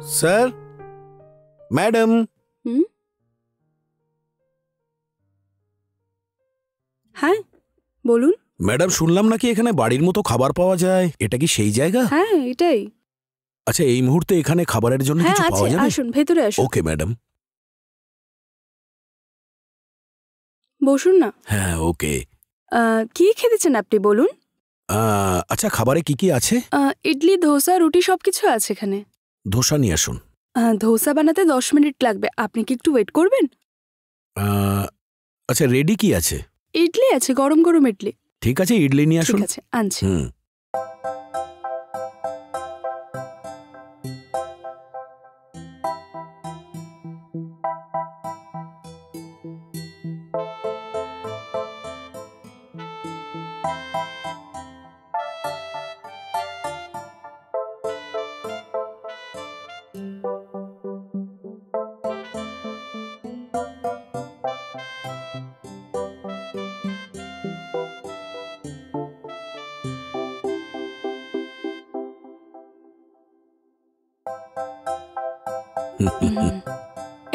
Sir, madam. হ্যাঁ বলুন। Madam, শুনলাম নাকি এখানে বাড়ির মতো খাবার পাওয়া যায়, এটা কি সেই জায়গা? হ্যাঁ এটাই। আচ্ছা, এই মুহূর্তে এখানে খাবারের জন্য হ্যাঁ কিছু পাওয়া আছে, যাবে? আসুন ভেতরে আসুন। Okay madam. বসুন না। হ্যাঁ ওকে। কি খেতেছেন আপনি বলুন? আচ্ছা, খাবারে কি কি আছে? ইডলি, ধোসা, রুটি সবকিছু আছে এখানে। ধোসা নিয়ে আসুন। ধোসা বানাতে 10 মিনিট লাগবে, আপনি কি একটু ওয়েট করবেন? আচ্ছা, রেডি কি আছে? ইডলি আছে, গরম গরম ইডলি। ঠিক আছে, ইডলি নিয়ে আসুন। ঠিক আছে, আনছি।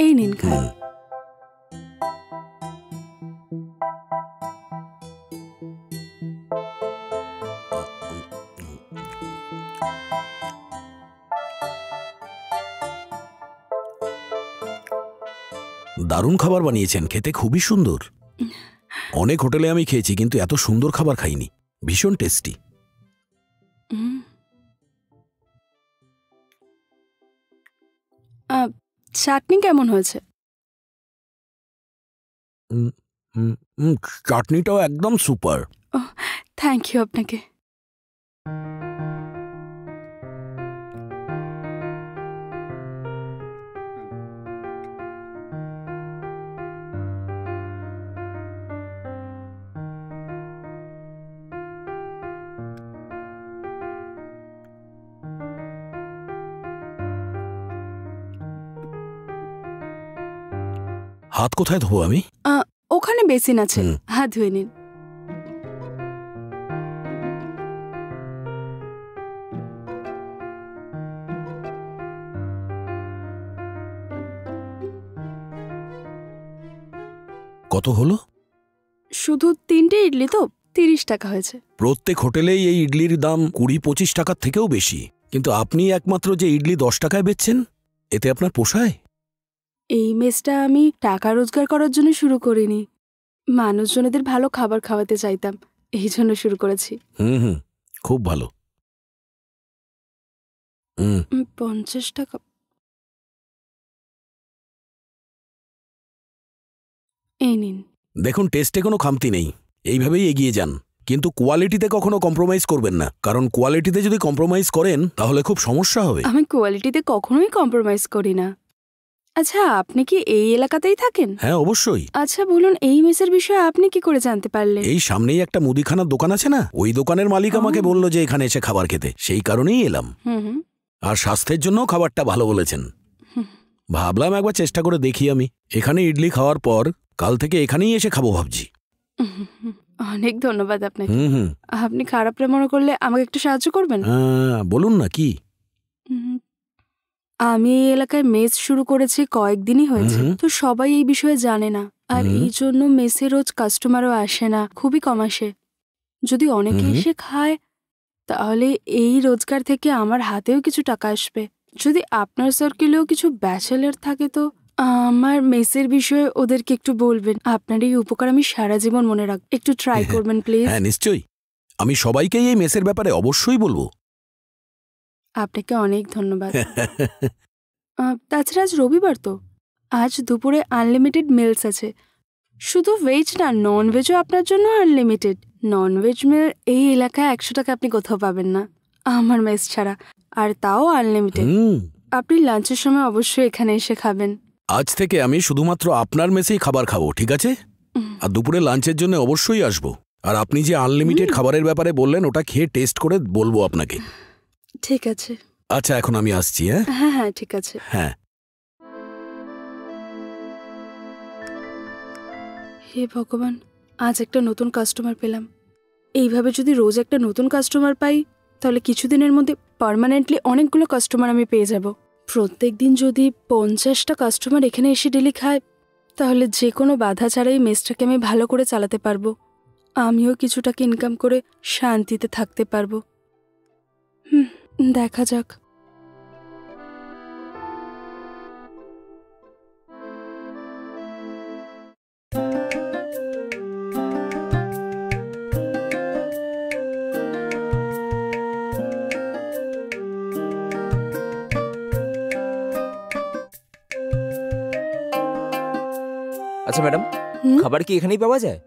এই নিন খান। দারুণ খাবার বানিয়েছেন, খেতে খুবই সুন্দর। অনেক হোটেলে আমি খেয়েছি কিন্তু এত সুন্দর খাবার খাইনি, ভীষণ টেস্টি। চাটনি কেমন হয়েছে? চাটনিটাও একদম সুপার। থ্যাংক ইউ আপনাকে। হাত কোথায় ধোবো আমি? ওখানে বেসিন আছে, হাত ধুয়ে নিন। কত হলো? শুধু 3টে ইডলি তো 30 টাকা হয়েছে। প্রত্যেক হোটেলেই এই ইডলির দাম 20-25 টাকার থেকেও বেশি, কিন্তু আপনি একমাত্র যে ইডলি 10 টাকায় বেচছেন, এতে আপনার পোষায়? এই মেসটা আমি টাকা রোজগার করার জন্য শুরু করিনি, মানুষজনেদের ভালো খাবার খাওয়াতে চাইতাম, এই জন্য শুরু করেছি। খুব ভালো। 50 টাকা। এই নিন। দেখুন, টেস্টে কোনো খামতি নেই, এইভাবেই এগিয়ে যান, কিন্তু কোয়ালিটিতে কখনো কম্প্রোমাইজ করবেন না, কারণ কোয়ালিটিতে যদি কম্প্রোমাইজ করেন তাহলে খুব সমস্যা হবে। আমি কোয়ালিটিতে কখনোই কম্প্রোমাইজ করি না। আচ্ছা, আপনি কি এই এলাকাতেই থাকেন? হ্যাঁ অবশ্যই। আচ্ছা বলুন, এই মেসের বিষয়ে আপনি কি করে জানতে পারলেন? এই সামনেই একটা মুদিখানার দোকান আছে না, ওই দোকানের মালিক আমাকে বলল যে এখানে এসে খাবার খেতে, সেই কারণেই এলাম। আর স্বাস্থ্যের জন্য খাবারটা ভালো বলেছেন, ভাবলাম একবার চেষ্টা করে দেখি। আমি এখানে ইডলি খাওয়ার পর কাল থেকে এখানেই এসে খাবো ভাবছি। অনেক ধন্যবাদ আপনাকে। আপনি খারাপ মনে করলে আমাকে একটু সাহায্য করবেন? বলুন না, কি? আমি এই এলাকায় মেস শুরু করেছি কয়েকদিনই হয়েছে, তো সবাই এই বিষয়ে জানে না, আর এই জন্য মেসে রোজ কাস্টমারও আসে না, খুবই কম আসে। যদি অনেকে এসে খায় তাহলে এই রোজগার থেকে আমার হাতেও কিছু টাকা আসবে। যদি আপনার সার্কেলেও কিছু ব্যাচেলার থাকে তো আমার মেসের বিষয়ে ওদেরকে একটু বলবেন। আপনার এই উপকার আমি সারা জীবন মনে রাখব, একটু ট্রাই করবেন প্লিজ। হ্যাঁ নিশ্চয়ই, আমি সবাইকেই এই মেসের ব্যাপারে অবশ্যই বলবো। আপনাকে অনেক ধন্যবাদ। তাছাড়া আজ রবিবার তো, আজ দুপুরে আনলিমিটেড মিলস আছে, শুধু ভেজ না নন ভেজও আপনার জন্য আনলিমিটেড। নন ভেজ মিল এই এলাকায় 100 টাকা আপনি কোথাও পাবেন না আমার মেস ছাড়া, আর তাও আনলিমিটেড। আপনি লাঞ্চের সময় অবশ্যই এখানে এসে খাবেন। আজ থেকে আমি শুধুমাত্র আপনার মেসেই খাবার খাবো, ঠিক আছে? আর দুপুরে লাঞ্চের জন্য অবশ্যই আসবো। আর আপনি যে আনলিমিটেড খাবারের ব্যাপারে বললেন, ওটা খেয়ে টেস্ট করে বলবো আপনাকে। ঠিক আছে। আচ্ছা, এখন আমি আসছি। হ্যাঁ হ্যাঁ ঠিক আছে। হ্যাঁ। হে ভগবান, আজ একটা নতুন কাস্টমার পেলাম। এইভাবে যদি রোজ একটা নতুন কাস্টমার পাই তাহলে কিছুদিনের মধ্যে পার্মানেন্টলি অনেকগুলো কাস্টমার আমি পেয়ে যাব। প্রত্যেকদিন যদি 50টা কাস্টমার এখানে এসে ডেলি খায় তাহলে যে কোনো বাধা ছাড়াই মেসটাকে আমি ভালো করে চালাতে পারবো। আমিও কিছু টাকা ইনকাম করে শান্তিতে থাকতে পারবো। দেখা যাক। আচ্ছা ম্যাডাম, খাবার কি এখানেই পাওয়া যায়?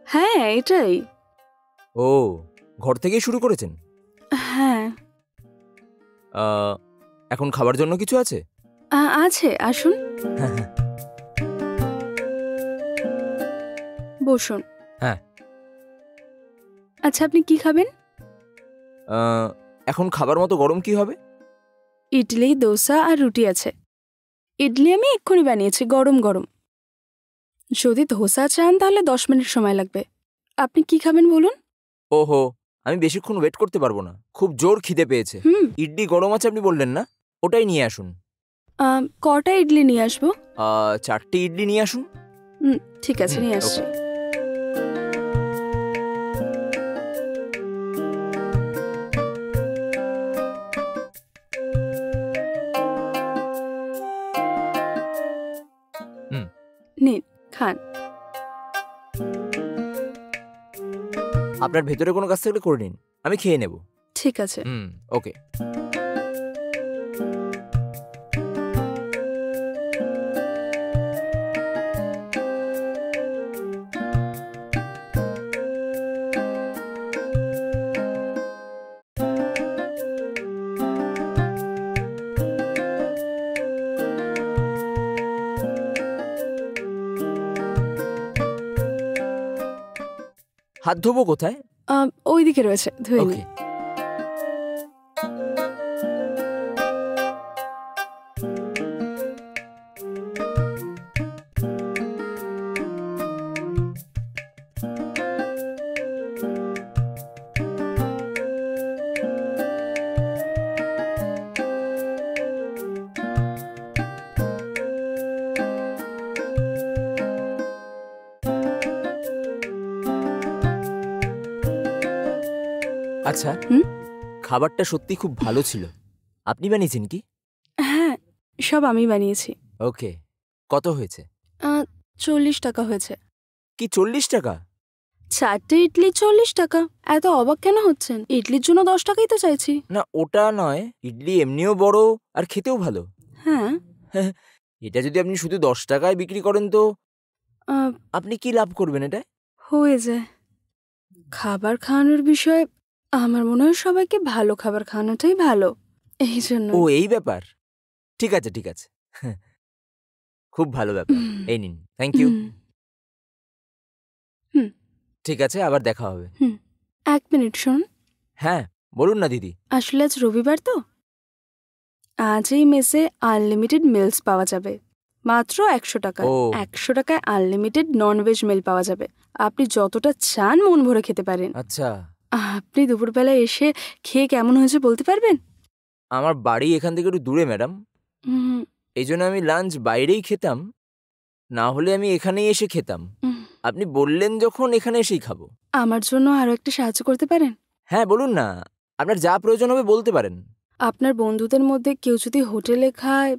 হ্যাঁ, এটাই। ও, ঘর থেকেই শুরু করেছেন? হ্যাঁ। এখন খাবার জন্য কিছু আছে? আছে, আসুন। বসুন। হ্যাঁ। আচ্ছা, আপনি কি খাবেন? এখন খাবার মতো গরম কি হবে? ইডলি, দোসা আর রুটি আছে। ইডলি আমি এক্ষুনি বানিয়েছি, গরম গরম। যদি ধোসা চান তাহলে 10 মিনিট সময় লাগবে। আপনি কি খাবেন বলুন? ওহো, আমি বেশিক্ষণ ওয়েট করতে পারবো না, খুব জোর খিদে পেয়েছে। ইডলি গরম আছে আপনি বললেন না, ওটাই নিয়ে আসুন। কটা ইডলি নিয়ে আসবো? 4টে ইডলি নিয়ে আসুন। ঠিক আছে, নিয়ে আসছি। নিন, খান। আপনার ভেতরে কোনো কাজ থাকলে করে নিন, আমি খেয়ে নেব। ঠিক আছে। ওকে। হাত ধোবো কোথায়? ওইদিকে রয়েছে, ধুয়ে নিন। ওকে। আচ্ছা, খাবারটা সত্যি খুব ভালো ছিল। আপনি বানিয়েছেন কি? হ্যাঁ, সব আমি বানিয়েছি। ওকে। কত হয়েছে? 40 টাকা হয়েছে। কি 40 টাকা? 4টে ইডলি 40 টাকা। এত অবাক কেন হচ্ছেন? ইডলির জন্য 10 টাকাই তো চাইছি। না, ওটা নয়, ইডলি এমনিও বড় আর খেতেও ভালো। হ্যাঁ। এটা যদি আপনি শুধু 10 টাকায় বিক্রি করেন তো আপনি কি লাভ করবেন এটায়? হয়ে যায়। খাবার খাওয়ানোর বিষয়ে আমার মনে হয় সবাইকে ভালো খাবার খাওয়ানোটাই ভালো, এই জন্য। ও, এই ব্যাপার। ঠিক আছে, ঠিক আছে। খুব ভালো ব্যাপার। এই নিন, থ্যাংক ইউ। ঠিক আছে, আবার দেখা হবে। 1 মিনিট শুনুন। হ্যাঁ, বলুন না দিদি। আসলে আজ রবিবার তো, আজ এই মেসে আনলিমিটেড মিলস পাওয়া যাবে মাত্র 100 টাকায়। 100 টাকায় আনলিমিটেড ননভেজ মিল পাওয়া যাবে। আপনি যতটা চান মন ভরে খেতে পারেন। আচ্ছা। আপনি দুপুরবেলায় এসে খেয়ে কেমন হয়েছে বলতে পারবেন? আমার বাড়ি এখান থেকে একটু দূরে ম্যাডাম, এই জন্য আমি লাঞ্চ বাইরেই খেতাম, না হলে আমি এখানেই এসে খেতাম। আপনি বললেন যখন, এখানে এসেই খাবো। আমার জন্য আরো একটা সাহায্য করতে পারেন? হ্যাঁ, বলুন না, আপনার যা প্রয়োজন হবে বলতে পারেন। আপনার বন্ধুদের মধ্যে কেউ যদি হোটেলে খায়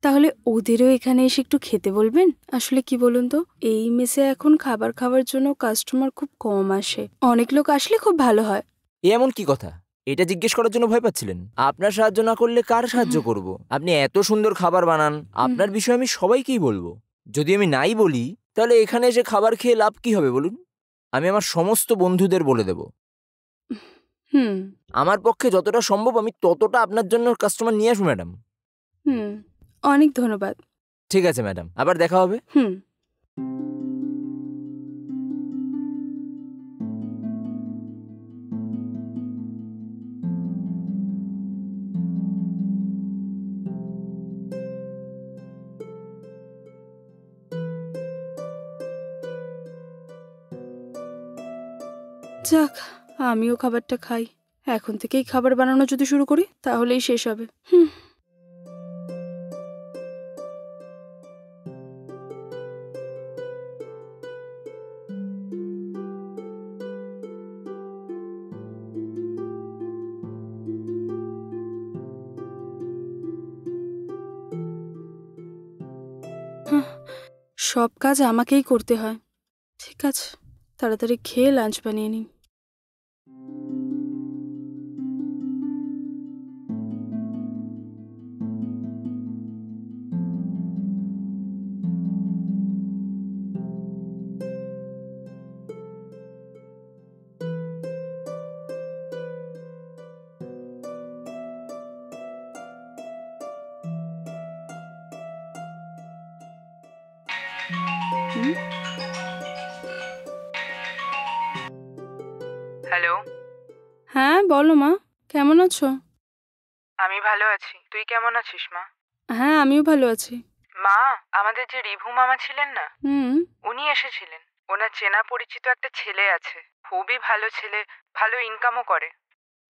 তাহলে ওদেরও এখানে এসে একটু খেতে বলবেন। আসলে কি বলুন তো, এই মেসে এখন খাবার খাওয়ার জন্য কাস্টমার খুব কম আসে। অনেক লোক আসলে খুব ভালো হয়। এমন কি কথা? এটা জিজ্ঞেস করার জন্য ভয় পাচ্ছিলেন? আপনার সাহায্য না করলে কার সাহায্য করব? আপনি এত সুন্দর খাবার বানান, আপনার বিষয়ে আমি সবাইকেই বলবো। যদি আমি নাই বলি তাহলে এখানে এসে খাবার খেয়ে লাভ কি হবে বলুন? আমি আমার সমস্ত বন্ধুদের বলে দেব। আমার পক্ষে যতটা সম্ভব আমি ততটা আপনার জন্য কাস্টমার নিয়ে আসবো ম্যাডাম। অনেক ধন্যবাদ। ঠিক আছে ম্যাডাম, আবার দেখা হবে। যাক, আমিও খাবারটা খাই। এখন থেকেই খাবার বানানো যদি শুরু করি তাহলেই শেষ হবে। সব কাজ আমাকেই করতে হয়। ঠিক আছে, তাড়াতাড়ি খেয়ে লাঞ্চ বানিয়ে নিই। হ্যালো। হ্যাঁ বলো মা, কেমন আছো? আমি ভালো আছি, তুই কেমন আছিস মা? হ্যাঁ আমিও ভালো আছি। মা, আমাদের যে রিভু মামা ছিলেন না, হুম। উনি এসেছিলেন। ওনার চেনা পরিচিত একটা ছেলে আছে, খুবই ভালো ছেলে, ভালো ইনকামও করে।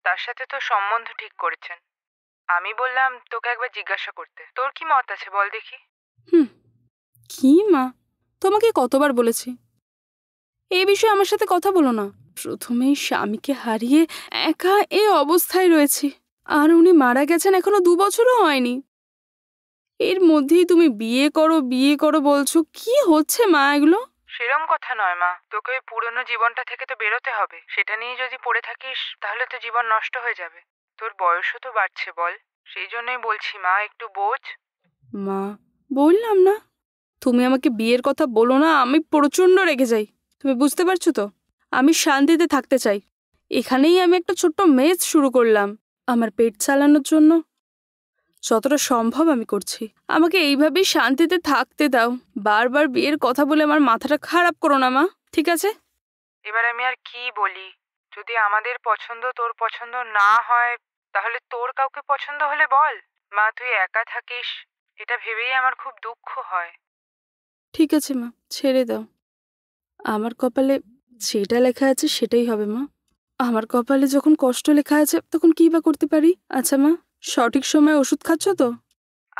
তার সাথে তো সম্বন্ধ ঠিক করেছেন। আমি বললাম তোকে একবার জিজ্ঞাসা করতে, তোর কি মত আছে বল দেখি। কি মা, তোমাকে কতবার বলেছি এই বিষয়ে আমার সাথে কথা বলো না। প্রথমেই স্বামীকে হারিয়ে একা এই অবস্থায় রয়েছি, আর উনি মারা গেছেন এখনো 2 বছরও হয়নি। এর মধ্যেই তুমি বিয়ে করো বলছো, কি হচ্ছে মা এগুলো? সেরম কথা নয় মা, তোকে ওই পুরনো জীবনটা থেকে তো বেরোতে হবে। সেটা নিয়ে যদি পড়ে থাকিস তাহলে তো জীবন নষ্ট হয়ে যাবে। তোর বয়সও তো বাড়ছে বল, সেই জন্যই বলছি মা, একটু বোঝ। মা বললাম না, তুমি আমাকে বিয়ের কথা বলো না, আমি প্রচণ্ড রেগে যাই। তুমি বুঝতে পারছো তো, আমি শান্তিতে থাকতে চাই। এখানেই আমি একটা ছোট্ট মেস শুরু করলাম আমার পেট চালানোর জন্য। যতটা সম্ভব আমি করছি, আমাকে এইভাবেই শান্তিতে থাকতে দাও। বারবার বিয়ের কথা বলে আমার মাথাটা খারাপ করো না মা, ঠিক আছে? এবার আমি আর কি বলি? যদি আমাদের পছন্দ তোর পছন্দ না হয়, তাহলে তোর কাউকে পছন্দ হলে বল। মা, তুই একা থাকিস এটা ভেবেই আমার খুব দুঃখ হয়। ঠিক আছে মা, ছেড়ে দাও। আমার কপালে যেটা লেখা আছে সেটাই হবে মা। আমার কপালে যখন কষ্ট লেখা আছে তখন কী বা করতে পারি? আচ্ছা মা, সঠিক সময়ে ওষুধ খাচ্ছ তো?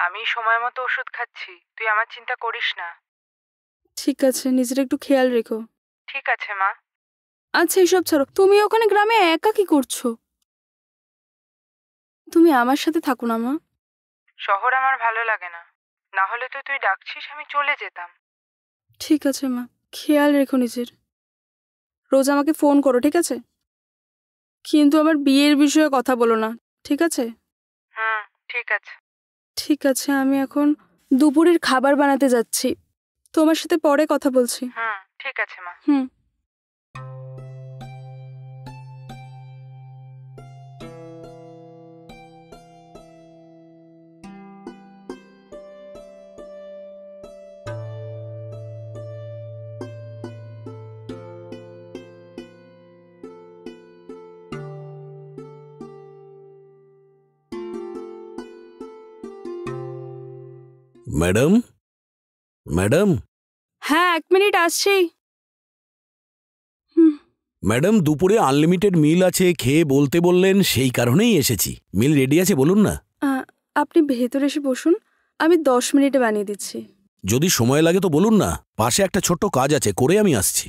আমি সময় মতো ওষুধ খাচ্ছি, তুই আমার চিন্তা করিস না। ঠিক আছে, নিজের একটু খেয়াল রেখো। ঠিক আছে মা। আচ্ছা এসব ছাড়ো, তুমি ওখানে গ্রামে একা কি করছো? তুমি আমার সাথে থাকো না মা। শহর আমার ভালো লাগে না, না হলে তো তুই ডাকছিস আমি চলে যেতাম। ঠিক আছে মা, খেয়াল রেখো নিজের। রোজ আমাকে ফোন করো, ঠিক আছে? কিন্তু আমার বিয়ের বিষয়ে কথা বলো না, ঠিক আছে? হুম, ঠিক আছে। ঠিক আছে, আমি এখন দুপুরের খাবার বানাতে যাচ্ছি। তোমার সাথে পরে কথা বলছি। হুম, ঠিক আছে মা। হুম। ম্যাডাম, ম্যাডাম, হ্যাঁ 1 মিনিট আসছি। ম্যাডাম, দুপুরে আনলিমিটেড মিল আছে, খেয়ে বলতে বললেন, সেই কারণেই এসেছি। মিল রেডি আছে, বলুন না। আপনি ভেতরে এসে বসুন, আমি 10 মিনিটে বানিয়ে দিচ্ছি। যদি সময় লাগে তো বলুন না, পাশে একটা ছোট্ট কাজ আছে, করে আমি আসছি।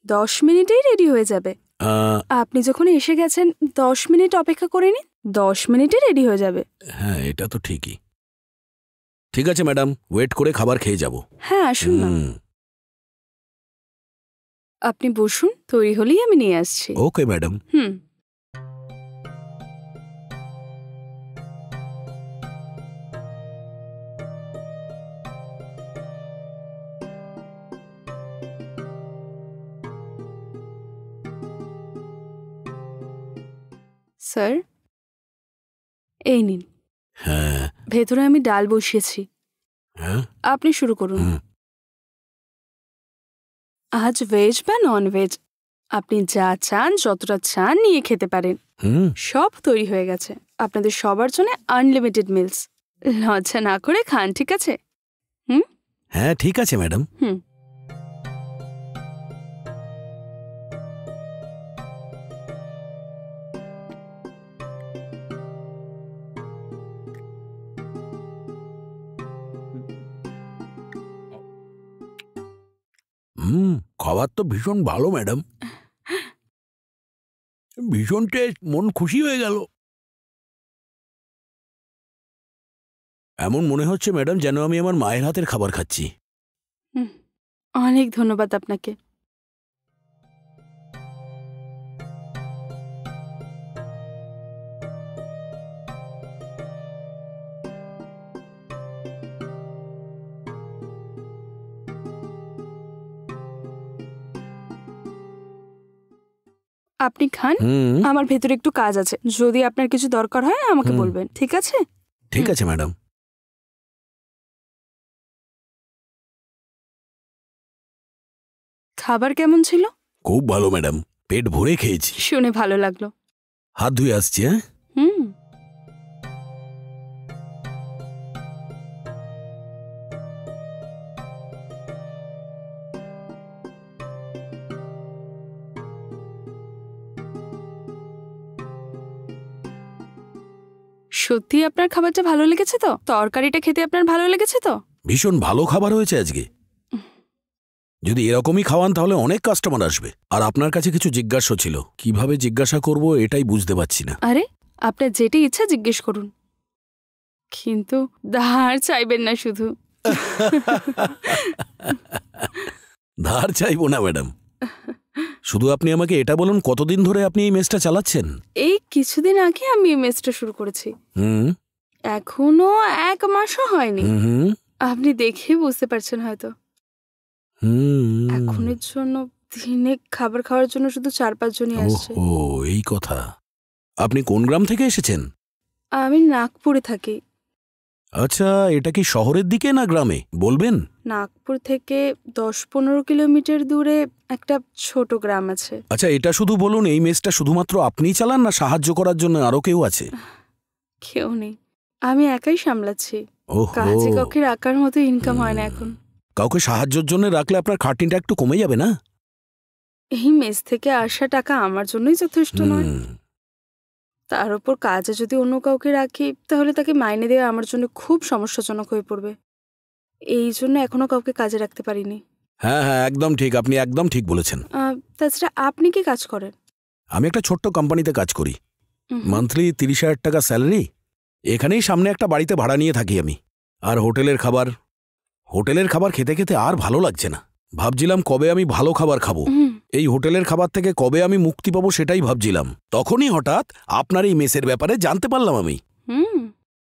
10 মিনিটেই রেডি হয়ে যাবে। আহ, আপনি যখন এসে গেছেন 10 মিনিট অপেক্ষা করে নিন, 10 মিনিটে রেডি হয়ে যাবে। হ্যাঁ, এটা তো ঠিকই। ঠিক আছে ম্যাডাম, ওয়েট করে খাবার খেয়ে যাব। হ্যাঁ আসুন না, আপনি বসুন, তৈরি হলেই আমি নিয়ে আসছি। Okay madam. স্যার, এই নিন। হ্যাঁ। ভেতরে আমি ডাল বসিয়েছি, হ্যাঁ। আপনি শুরু করুন। হুম। আজ ভেজ বা নন ভেজ, আপনি যা চান যতটা চান নিয়ে খেতে পারেন। সব তৈরি হয়ে গেছে আপনাদের সবার জন্য, আনলিমিটেড মিলস। লজ্জা না করে খান, ঠিক আছে? হ্যাঁ ঠিক আছে ম্যাডাম। খাবার তো ভীষণ ভালো ম্যাডাম, ভীষণ টেস্ট, মন খুশি হয়ে গেল। এমন মনে হচ্ছে ম্যাডাম যেন আমি আমার মায়ের হাতের খাবার খাচ্ছি। অনেক ধন্যবাদ আপনাকে। আপনি খান, হুম, আমার ভেতরে একটু কাজ আছে। যদি আপনার কিছু দরকার হয় আমাকে হুম। বলবেন, ঠিক আছে? ঠিক আছে ম্যাডাম। খাবার কেমন ছিল? খুব ভালো ম্যাডাম, পেট ভরে খেয়েছি। শুনে ভালো লাগলো। হাত ধুয়ে আসছি। হ্যাঁ, হুম। সত্যি আপনার খাবারটা ভালো লেগেছে তো? তরকারিটা খেতে আপনার ভালো লেগেছে তো? ভীষণ ভালো খাবার হয়েছে আজকে। যদি এরকমই খাওয়ান তাহলে অনেক কাস্টমার আসবে। আর আপনার কাছে কিছু জিজ্ঞাসা ছিল, কিভাবে জিজ্ঞাসা করব এটাই বুঝতে পারছি না। আরে, আপনার যেটা ইচ্ছা জিজ্ঞেস করুন, কিন্তু ধার চাইবেন না শুধু। ধার চাইবো না ম্যাডাম, শুধু আপনি আমাকে এটা বলুন কতদিন ধরে আপনি এই মেসটা চালাচ্ছেন? এই কিছুদিন আগে আমি এই মেসটা শুরু করেছি। হুম, এখনো 1 মাসও হয়নি। হুম, হুম, আপনি দেখেই বুঝতে পারছেন হয়তো। হুম। এখনের জন্য দিনে খাবার খাওয়ার জন্য শুধু 4-5 জনই আসছে। ও এই কথা। আপনি কোন গ্রাম থেকে এসেছেন? আমি নাগপুরে থাকি। আচ্ছা, এটা কি শহরের দিকে না গ্রামে বলবেন? নাগপুর থেকে 10-15 কিলোমিটার দূরে একটা ছোট গ্রাম আছে। আচ্ছা, এটা শুধু বলুন, এই মেসটা শুধুমাত্র আপনিই চালান না সাহায্য করার জন্য আরো কেউ আছে? কেউ নেই, আমি একাই সামলাচ্ছি। ওহো, কাজে কাউকে রাখার মতো ইনকাম হয় না এখন। কাউকে সাহায্যের জন্য রাখলে আপনার খাটনিটা একটু কমে যাবে না? এই মেস থেকে আসা টাকা আমার জন্যই যথেষ্ট নয়। হুম, তার উপর কাজে যদি অন্য কাউকে রাখি তাহলে তাকে মাইনে দেওয়া আমার জন্য খুব সমস্যাজনক হয়ে পড়বে। এই জন্য এখনো কাউকে কাজে রাখতে পারিনি। হ্যাঁ হ্যাঁ, একদম ঠিক, আপনি একদম ঠিক বলেছেন। তাছাড়া আপনি কি কাজ করেন? আমি একটা ছোট্ট কোম্পানিতে কাজ করি। হুম। মান্থলি 30,000 টাকা স্যালারি। এখানেই সামনে একটা বাড়িতে ভাড়া নিয়ে থাকি আমি। আর হোটেলের খাবার খেতে খেতে আর ভালো লাগছে না। ভাবছিলাম কবে আমি ভালো খাবার খাবো। হুম। এই হোটেলের খাবার থেকে কবে আমি মুক্তি পাবো সেটাই ভাবছিলাম। তখনই হঠাৎ আপনার এই মেসের ব্যাপারে জানতে পারলাম আমি। হুম।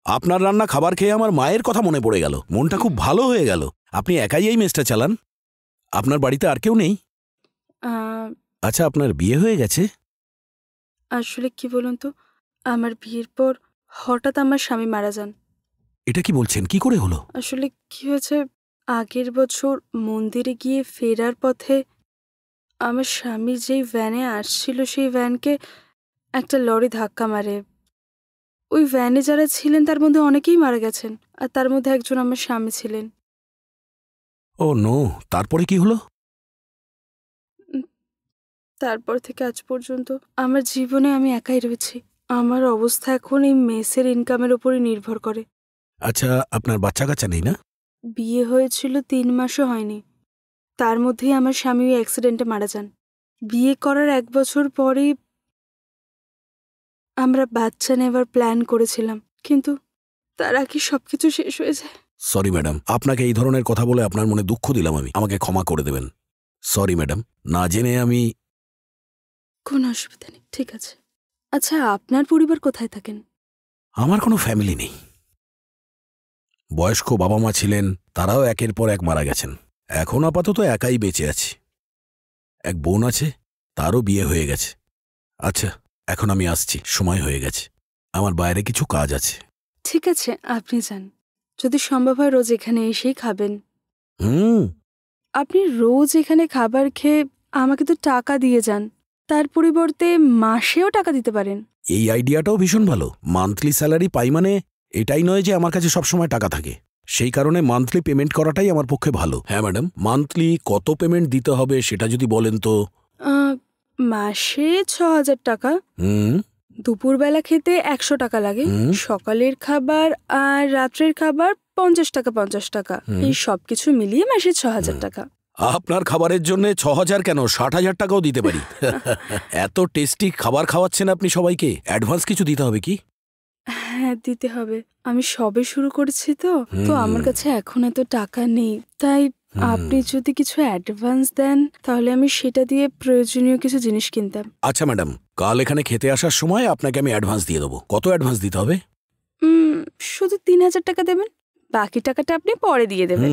আপনার রান্না খাবার খেয়ে আমার মায়ের কথা মনে পড়ে গেল, মনটা খুব ভালো হয়ে গেল। আপনি একাই এই মেসটা চালান? আপনার বাড়িতে আর কেউ নেই? আহ, আচ্ছা, আপনার বিয়ে হয়ে গেছে? আসলে কি বলুন তো, আমার বিয়ের পর হঠাৎ আমার স্বামী মারা যান। এটা কি বলছেন, কি করে হলো? আসলে কি হয়েছে, আগের বছর মন্দিরে গিয়ে ফেরার পথে আমার স্বামী যেই ভ্যানে আসছিল সেই ভ্যানকে একটা লরি ধাক্কা মারে। ওই ভ্যানে যারা ছিলেন তার মধ্যে অনেকেই মারা গেছেন, আর তার মধ্যে একজন আমার স্বামী ছিলেন। ও নো, তারপরে কি হলো? তারপর থেকে আজ পর্যন্ত আমার জীবনে আমি একাই রয়েছি। আমার অবস্থা এখন এই মেসের ইনকামের উপরই নির্ভর করে। আচ্ছা, আপনার বাচ্চা কাচ্চা নেই না? বিয়ে হয়েছিল 3 মাসও হয়নি, তার মধ্যেই আমার স্বামী ওই অ্যাক্সিডেন্টে মারা যান। বিয়ে করার 1 বছর পরেই আমরা বাচ্চা নেবার প্ল্যান করেছিলাম, কিন্তু তার আগে সবকিছু শেষ হয়ে যায়। সরি ম্যাডাম, আপনাকে এই ধরনের কথা বলে আপনার মনে দুঃখ দিলাম আমি, আমাকে ক্ষমা করে দেবেন। সরি ম্যাডাম, না জেনে আমি। কোনো অসুবিধা নেই, ঠিক আছে। আচ্ছা, আপনার পরিবার কোথায় থাকেন? আমার কোনো ফ্যামিলি নেই। বয়স্ক বাবা মা ছিলেন, তারাও একের পর এক মারা গেছেন। এখন আপাতত একাই বেঁচে আছি। এক বোন আছে, তারও বিয়ে হয়ে গেছে। আচ্ছা, এখন আমি আসছি, সময় হয়ে গেছে, আমার বাইরে কিছু কাজ আছে। ঠিক আছে, আপনি যান। যদি সম্ভব হয় রোজ এখানে এসেই খাবেন। হুম, আপনি রোজ এখানে খাবার খেয়ে আমাকে তো টাকা দিয়ে যান, তার পরিবর্তে মাসেও টাকা দিতে পারেন। এই আইডিয়াটাও ভীষণ ভালো। মান্থলি স্যালারি পাই মানে এটাই নয় যে আমার কাছে সবসময় টাকা থাকে। সেই কারণে মান্থলি পেমেন্ট করাটাই আমার পক্ষে ভালো। হ্যাঁ ম্যাডাম, মান্থলি কত পেমেন্ট দিতে হবে সেটা যদি বলেন তো। মাসে 6,000 টাকা। হুম, দুপুরবেলা খেতে 100 টাকা লাগে। হুম। সকালের খাবার আর রাত্রের খাবার 50 টাকা 50 টাকা। এই সব কিছু মিলিয়ে মাসে 6,000 টাকা। আপনার খাবারের জন্য 6,000 কেন, 60,000 টাকাও দিতে পারি। এত টেস্টি খাবার খাওয়াচ্ছেন আপনি সবাইকে, অ্যাডভান্স কিছু দিতে হবে কি? হ্যাঁ, দিতে হবে। আমি সবে শুরু করেছি তো আমার কাছে এখন এত টাকা নেই, তাই আপনি যদি কিছু অ্যাডভান্স দেন তাহলে আমি সেটা দিয়ে প্রয়োজনীয় কিছু জিনিস কিনতাম। আচ্ছা ম্যাডাম, কাল এখানে খেতে আসার সময় আপনাকে আমি অ্যাডভান্স দিয়ে দেবো। কত অ্যাডভান্স দিতে হবে? শুধু ৩,০০০ টাকা দেবেন, বাকি টাকাটা আপনি পরে দিয়ে দেবেন।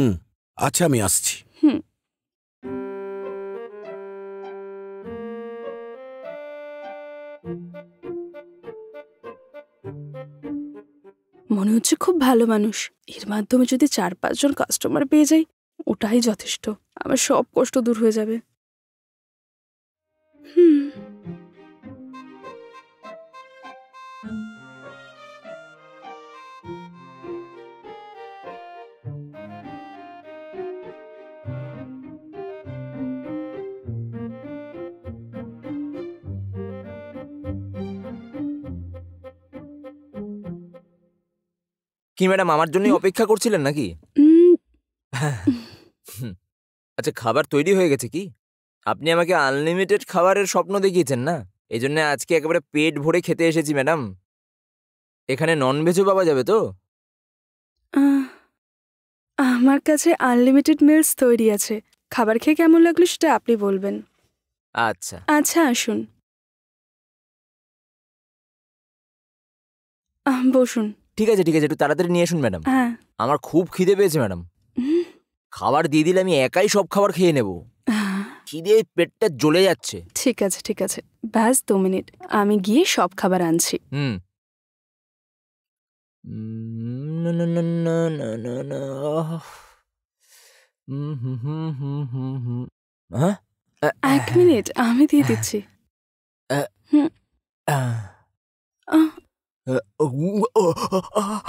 আচ্ছা, আমি আসছি। হুম। মনে হচ্ছে খুব ভালো মানুষ। এর মাধ্যমে যদি ৪-৫ জন কাস্টমার পেয়ে যাই, ওটাই যথেষ্ট। আমার সব কষ্ট দূর হয়ে যাবে। হুম। কি ম্যাডাম আমার জন্যই অপেক্ষা করছিলেন নাকি? আচ্ছা, খাবার তৈরি হয়ে গেছে কি? আপনি আমাকে আনলিমিটেড খাবারের স্বপ্ন দেখিয়েছেন না, এই জন্য আজকে একেবারে পেট ভরে খেতে এসেছি ম্যাডাম। এখানে ননভেজও পাওয়া যাবে তো? আমার কাছে আনলিমিটেড মিলস তৈরি আছে। খাবার খেয়ে কেমন লাগলো সেটা আপনি বলবেন। আচ্ছা আচ্ছা, আসুন। বসুন। ঠিক আছে, একটু তাড়াতাড়ি নিয়ে আসুন ম্যাডাম। হ্যাঁ। আমার খুব খিদে পেয়েছে ম্যাডাম। খাবার দিয়ে দিলে আমি একাই সব খাবার খেয়ে নেব। খিদে পেটটা জ্বলে যাচ্ছে। ঠিক আছে, ঠিক আছে, ব্যাস 2 মিনিট, আমি গিয়ে সব খাবার আনছি। না না না না না না না। হ্যাঁ, 1 মিনিট, আমি দিয়ে দিচ্ছি। হুম।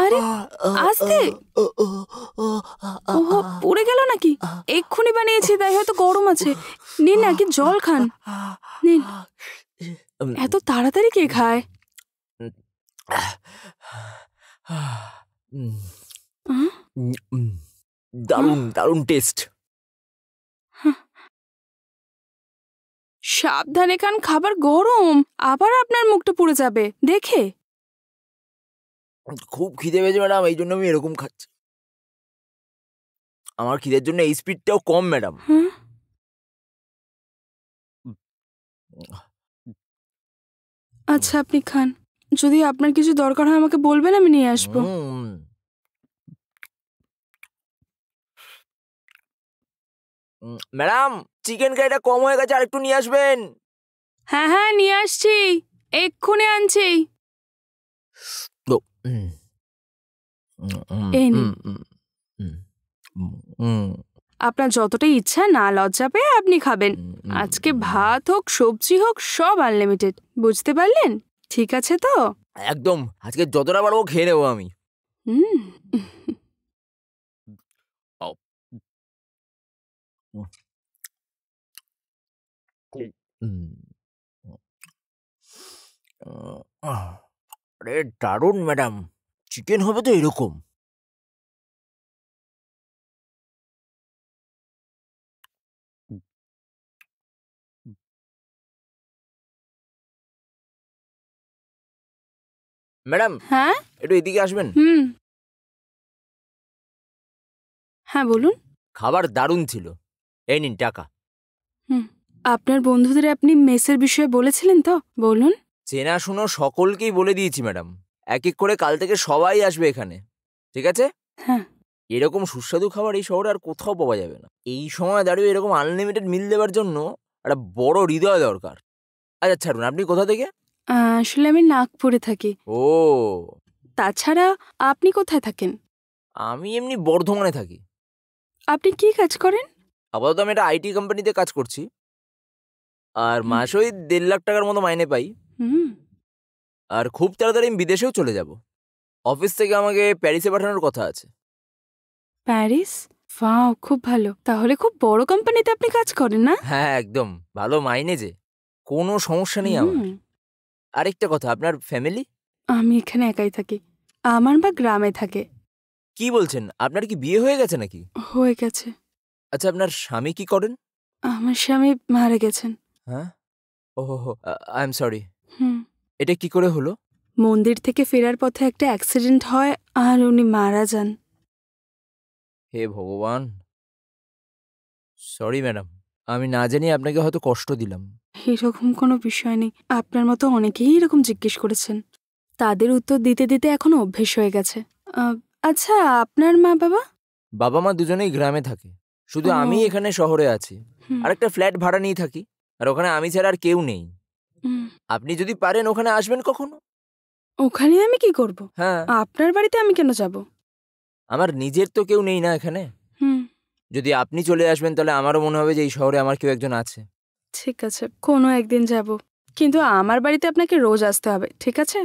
আরে, আস্তে। ওহো, পুড়ে গেল নাকি? এক্ষুনি বানিয়েছি, তাই হয়তো গরম আছে। নিন না, কি জল খান। নিন। এত তাড়াতাড়ি কে খায়? দারুণ দারুণ টেস্ট। সাবধানে খান, খাবার গরম, আবার আপনার মুখটা পুড়ে যাবে দেখে। খুব খিদে পেয়েছে ম্যাডাম, এই জন্য আমি এরকম খাচ্ছি। আমার খিদের জন্য এই স্পিডটাও কম ম্যাডাম। আচ্ছা, আপনি খান। যদি আপনার কিছু দরকার হয় আমাকে বলবেন, আমি নিয়ে আসবো। ম্যাডাম, চিকেন কারিটা কম হয়ে গেছে, আর একটু নিয়ে আসবেন। হ্যাঁ হ্যাঁ, নিয়ে আসছি, এক্ষুনি আনছি। এই নিন। আপনার যতটা ইচ্ছা না লজ্জা পেয়ে আপনি খাবেন। আজকে ভাত হোক সবজি হোক সব আনলিমিটেড, বুঝতে পারলেন? ঠিক আছে তো? একদম, আজকে যতটা পারবো খেয়ে নেবো আমি। আরে দারুণ ম্যাডাম, চিকেন হবে তো এরকম। ম্যাডাম, হ্যাঁ, একটু এদিকে আসবেন। হ্যাঁ বলুন। খাবার দারুণ ছিল, এই নিন টাকা। আপনার বন্ধুদের আপনি মেসের বিষয়ে বলেছিলেন তো? বলুন। চেনাশুনো সকলকেই বলে দিয়েছি ম্যাডাম, এক এক করে কাল থেকে সবাই আসবে এখানে, ঠিক আছে? হ্যাঁ। এরকম সুস্বাদু খাবার এই শহরে আর কোথাও পাওয়া যাবে না। এই সময় দাঁড়িয়ে এরকম আনলিমিটেড মিল দেওয়ার জন্য একটা বড় হৃদয় দরকার। আচ্ছা ছাড়ুন, আপনি কোথা থেকে? আসলে আমি নাগপুরে থাকি। ও, তাছাড়া আপনি কোথায় থাকেন? আমি এমনি বর্ধমানে থাকি। আপনি কি কাজ করেন? আপাতত আমি একটা আইটি কোম্পানিতে কাজ করছি, আর মাসে ওই 1.5 লাখ টাকার মতো মাইনে পাই। আর খুব তাড়াতাড়ি আমি বিদেশেও চলে যাব। অফিস থেকে আমাকে প্যারিসে পাঠানোর কথা আছে। প্যারিস? ওয়াও, খুব ভালো। তাহলে খুব বড় কোম্পানিতে আপনি কাজ করেন না? হ্যাঁ একদম, ভালো মাইনে, যে কোনো সমস্যা নেই আমার। আরেকটা কথা, আপনার ফ্যামিলি? আমি এখানে একাই থাকি, আমার মা গ্রামে থাকে। কি বলছেন, আপনার কি বিয়ে হয়ে গেছে নাকি? হয়ে গেছে। আচ্ছা, আপনার স্বামী কি করেন? আমার স্বামী মারা গেছেন। হ্যাঁ, ওহো, আই এম সরি। হুম। এটা কি করে হলো? মন্দির থেকে ফেরার পথে একটা অ্যাক্সিডেন্ট হয় আর উনি মারা যান। হে ভগবান, সরি ম্যাডাম, আমি না জানি আপনাকে হয়তো কষ্ট দিলাম। এরকম কোনো বিষয় নেই, আপনার মতো অনেকেই এরকম জিজ্ঞেস করেছেন, তাদের উত্তর দিতে দিতে এখন অভ্যেস হয়ে গেছে। আচ্ছা, আপনার মা বাবা? বাবা মা দুজনেই গ্রামে থাকে, শুধু ও। আমি এখানে শহরে আছি। হুম, আর একটা ফ্ল্যাট ভাড়া নিয়ে থাকি, আর ওখানে আমি ছাড়া আর কেউ নেই। হুম। আপনি যদি পারেন ওখানে আসবেন কখনো। ওখানে আমি কি করব? হ্যাঁ, আপনার বাড়িতে আমি কেন যাব? আমার নিজের তো কেউ নেই না এখানে। হুম, যদি আপনি চলে আসবেন তাহলে আমারও মনে হবে যে এই শহরে আমার কেউ একজন আছে। ঠিক আছে, কোনো একদিন যাব, কিন্তু আমার বাড়িতে আপনাকে রোজ আসতে হবে, ঠিক আছে?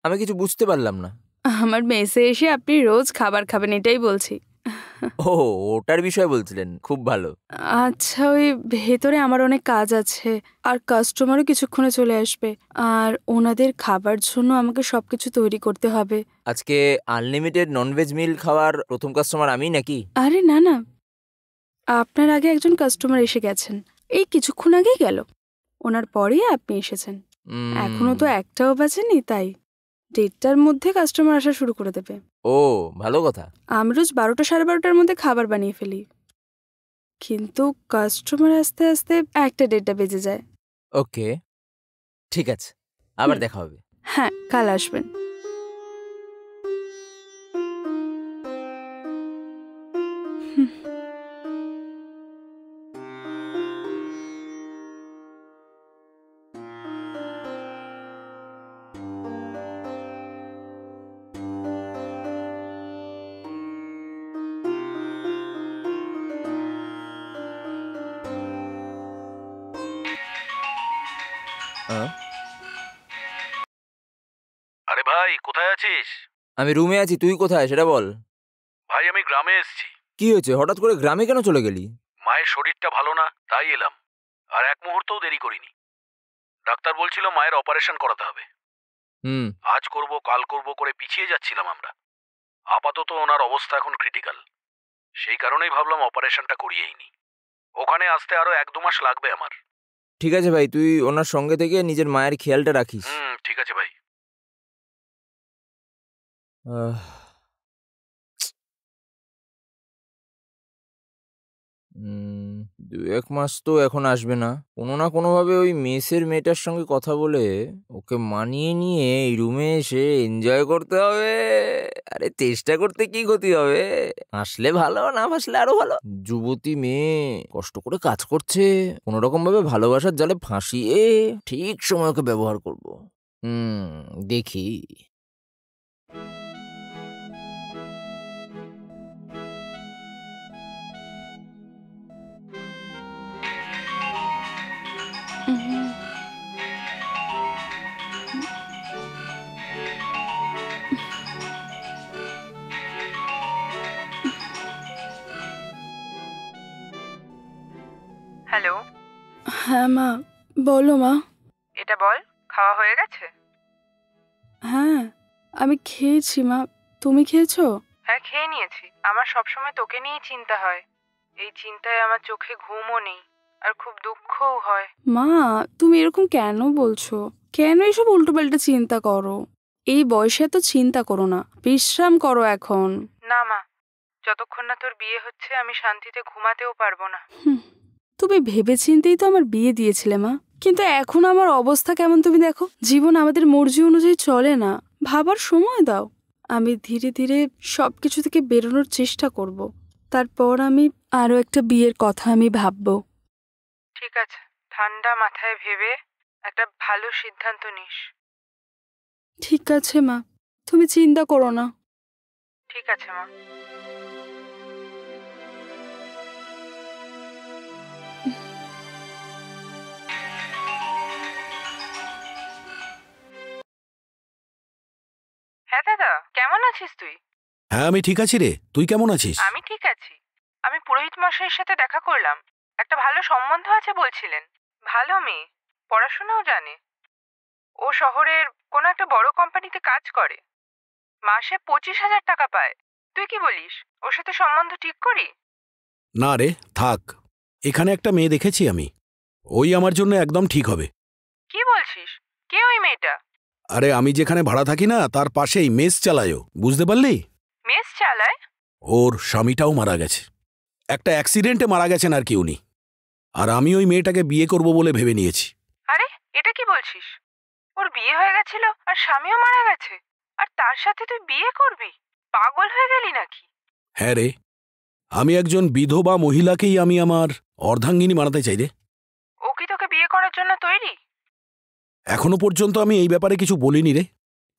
আমি কিছু বুঝতে পারলাম না। আমার মেসে এসে আপনি রোজ খাবার খাবেন, এটাই বলছি। ও, ওটার বিষয় বলছিলেন, খুব ভালো। আচ্ছা, ওই ভেতরে আমার অনেক কাজ আছে, আর কাস্টমারও কিছুক্ষণে চলে আসবে, আর ওনাদের খাবার জন্য আমাকে সবকিছু তৈরি করতে হবে। আজকে আনলিমিটেড ননভেজ মিল খাওয়ার প্রথম কাস্টমার আমি নাকি? আরে না না, আপনার আগে একজন কাস্টমার এসে গেছেন, এই কিছুক্ষণ আগেই গেল, ওনার পরেই আপনি এসেছেন। এখনো তো একটাও বাজেনি, তাই 1:30টার মধ্যে কাস্টমার আসা শুরু করে দেবে। ও, ভালো কথা। আমি রোজ 12টা 12:30টার মধ্যে খাবার বানিয়ে ফেলি, কিন্তু কাস্টমার আসতে আসতে 1টা 1:30টা বেজে যায়। ওকে, ঠিক আছে, আবার হুম। দেখা হবে। হ্যাঁ, কাল আসবেন। হুম। আহ, আরে ভাই, কোথায় আছিস? আমি রুমে আছি, তুই কোথায় সেটা বল। ভাই, আমি গ্রামে এসেছি। কি হয়েছে, হঠাৎ করে গ্রামে কেন চলে গেলি? মায়ের শরীরটা ভালো না, তাই এলাম। আর এক মুহূর্তও দেরি করিনি। ডাক্তার বলছিল মায়ের অপারেশন করাতে হবে। হুম। আজ করব কাল করব করে পিছিয়ে যাচ্ছিলাম আমরা। আপাতত ওনার অবস্থা এখন ক্রিটিক্যাল, সেই কারণেই ভাবলাম অপারেশনটা করিয়েই নি। ওখানে আসতে আরো 1-2 মাস লাগবে আমার। ঠিক আছে ভাই, তুই ওনার সঙ্গে থেকে নিজের মায়ের খেয়ালটা রাখিস। ঠিক আছে ভাই। আহ, 2-1 মাস তো এখন আসবে না। কোনো না কোনোভাবে ওই মেসের মেয়েটার সঙ্গে কথা বলে ওকে মানিয়ে নিয়ে এই রুমে এসে এনজয় করতে হবে। আরে চেষ্টা করতে কি ক্ষতি হবে? আসলে ভালো, না আসলে আরো ভালো। যুবতী মেয়ে কষ্ট করে কাজ করছে, কোনো রকম ভাবে ভালোবাসার জালে ফাঁসিয়ে ঠিক সময় ওকে ব্যবহার করব। দেখি। হুম। হ্যালো, হ্যাঁ মা, বলো মা। এটা বল, খাওয়া হয়ে গেছে? হ্যাঁ, আমি খেয়েছি মা, তুমি খেয়েছো? হ্যাঁ, খেয়ে নিয়েছি। আমার সবসময় তোকে নিয়েই চিন্তা হয়। এই চিন্তায় আমার চোখে ঘুমও নেই, আর খুব দুঃখও হয়। মা, তুমি এরকম কেন বলছো? কেন এসব উল্টোপাল্টা চিন্তা করো? এই বয়সে এত চিন্তা করো না, বিশ্রাম করো এখন। না মা, যতক্ষণ না তোর বিয়ে হচ্ছে আমি শান্তিতে ঘুমাতেও পারবো না। তুমি ভেবেচিন্তেই তো আমার বিয়ে দিয়েছিলে মা, কিন্তু এখন আমার অবস্থা কেমন তুমি দেখো। জীবন আমাদের মর্জি অনুযায়ী চলে না, ভাবার সময় দাও। আমি ধীরে ধীরে সবকিছু থেকে বেরোনোর চেষ্টা করব, তারপর আমি আরো একটা বিয়ের কথা আমি ভাববো। ঠিক আছে, ঠান্ডা মাথায় ভেবে একটা ভালো সিদ্ধান্ত নিস। ঠিক আছে মা, তুমি চিন্তা করো না। ঠিক আছে মা। হ্যাঁ দাদা, কেমন আছিস তুই? হ্যাঁ, আমি ঠিক আছি রে। তুই কেমন আছিস? আমি ঠিক আছি। আমি পুরোহিত মশাইয়ের সাথে দেখা করলাম। একটা ভালো সম্বন্ধ আছে বলছিলেন। ভালো মেয়ে, পড়াশোনাও জানে। ও শহরের কোনো একটা বড় কোম্পানিতে কাজ করে, মাসে 25,000 টাকা পায়। তুই কি বলিস, ওর সাথে সম্বন্ধ ঠিক করি? না রে, থাক। এখানে একটা মেয়ে দেখেছি আমি, ওই আমার জন্য একদম ঠিক হবে। কি বলছিস? কে ওই মেয়েটা? আরে, আমি যেখানে ভাড়া থাকি না তার পাশেই মেস চালায়ও, বুঝতে পারলি? মেস চালায়? ওর স্বামীটাও মারা গেছে। একটা অ্যাক্সিডেন্টে মারা গেছেন আর কি উনি। আর আমি ওই মেয়েটাকে বিয়ে করব বলে ভেবে নিয়েছি। আরে এটা কি বলছিস? ওর বিয়ে হয়ে গেছিল আর স্বামীও মারা গেছে, আর তার সাথে তুই বিয়ে করবি? পাগল হয়ে গেলি নাকি? হ্যাঁ রে, আমি একজন বিধবা মহিলাকেই আমি আমার অর্ধাঙ্গিনী বানাতে চাই রে। ও কি তোকে বিয়ে করার জন্য তৈরি? এখনো পর্যন্ত আমি এই ব্যাপারে কিছু বলিনি রে।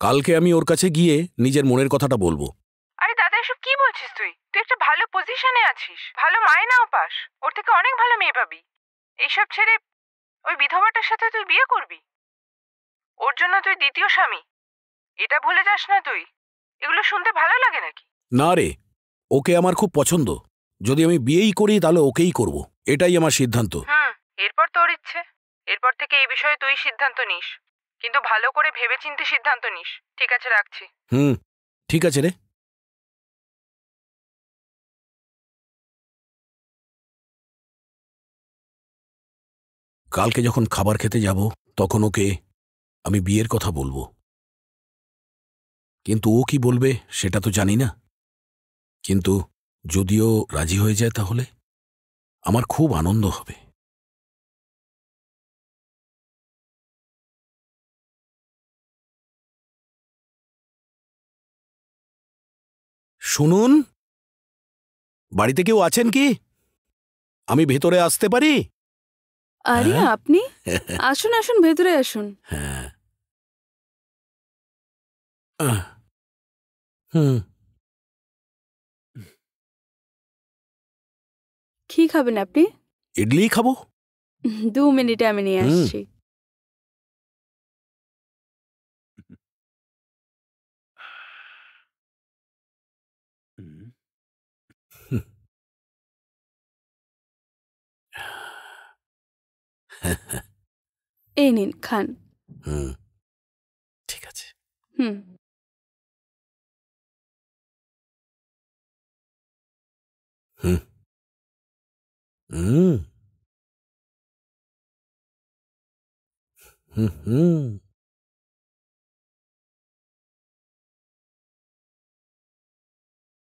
কালকে আমি ওর কাছে গিয়ে নিজের মনের কথাটা বলবো। আরে দাদা, এসব কি বলছিস তুই? তুই একটা ভালো পজিশনে আছিস, ভালো মায়নাও পাস, ওর থেকে অনেক ভালো মেয়ে পাবি। এইসব ছেড়ে ওই বিধবাটার সাথে তুই বিয়ে করবি? ওর জন্য তুই দ্বিতীয় স্বামী, এটা ভুলে যাস না তুই। এগুলো শুনতে ভালো লাগে নাকি? না রে, ওকে আমার খুব পছন্দ। যদি আমি বিয়েই করি তাহলে ওকেই করব, এটাই আমার সিদ্ধান্ত। এরপর তোর ইচ্ছে। এরপর থেকে এই বিষয়ে তুই সিদ্ধান্ত নিস, কিন্তু ভালো করে ভেবেচিন্তে সিদ্ধান্ত নিস। ঠিক আছে, রাখছি। ঠিক আছে রে। কালকে যখন খাবার খেতে যাব তখন ওকে আমি বিয়ের কথা বলবো, কিন্তু ও কি বলবে সেটা তো জানি না। কিন্তু যদিও রাজি হয়ে যায় তাহলে আমার খুব আনন্দ হবে। শুনুন, বাড়িতে কেউ আছেন কি? আমি ভেতরে আসতে পারি? আরে হ্যাঁ? আপনি আসুন আসুন, ভেতরে আসুন। হ্যাঁ। আহ, হুম। কি খাবেন আপনি? ইডলি খাবো। 2 মিনিটে আমি নিয়ে হুম। আসছি। হুম। এই নিন, খান। হুম, ঠিক আছে। হুম। হুম। হুম। হুম। হুম।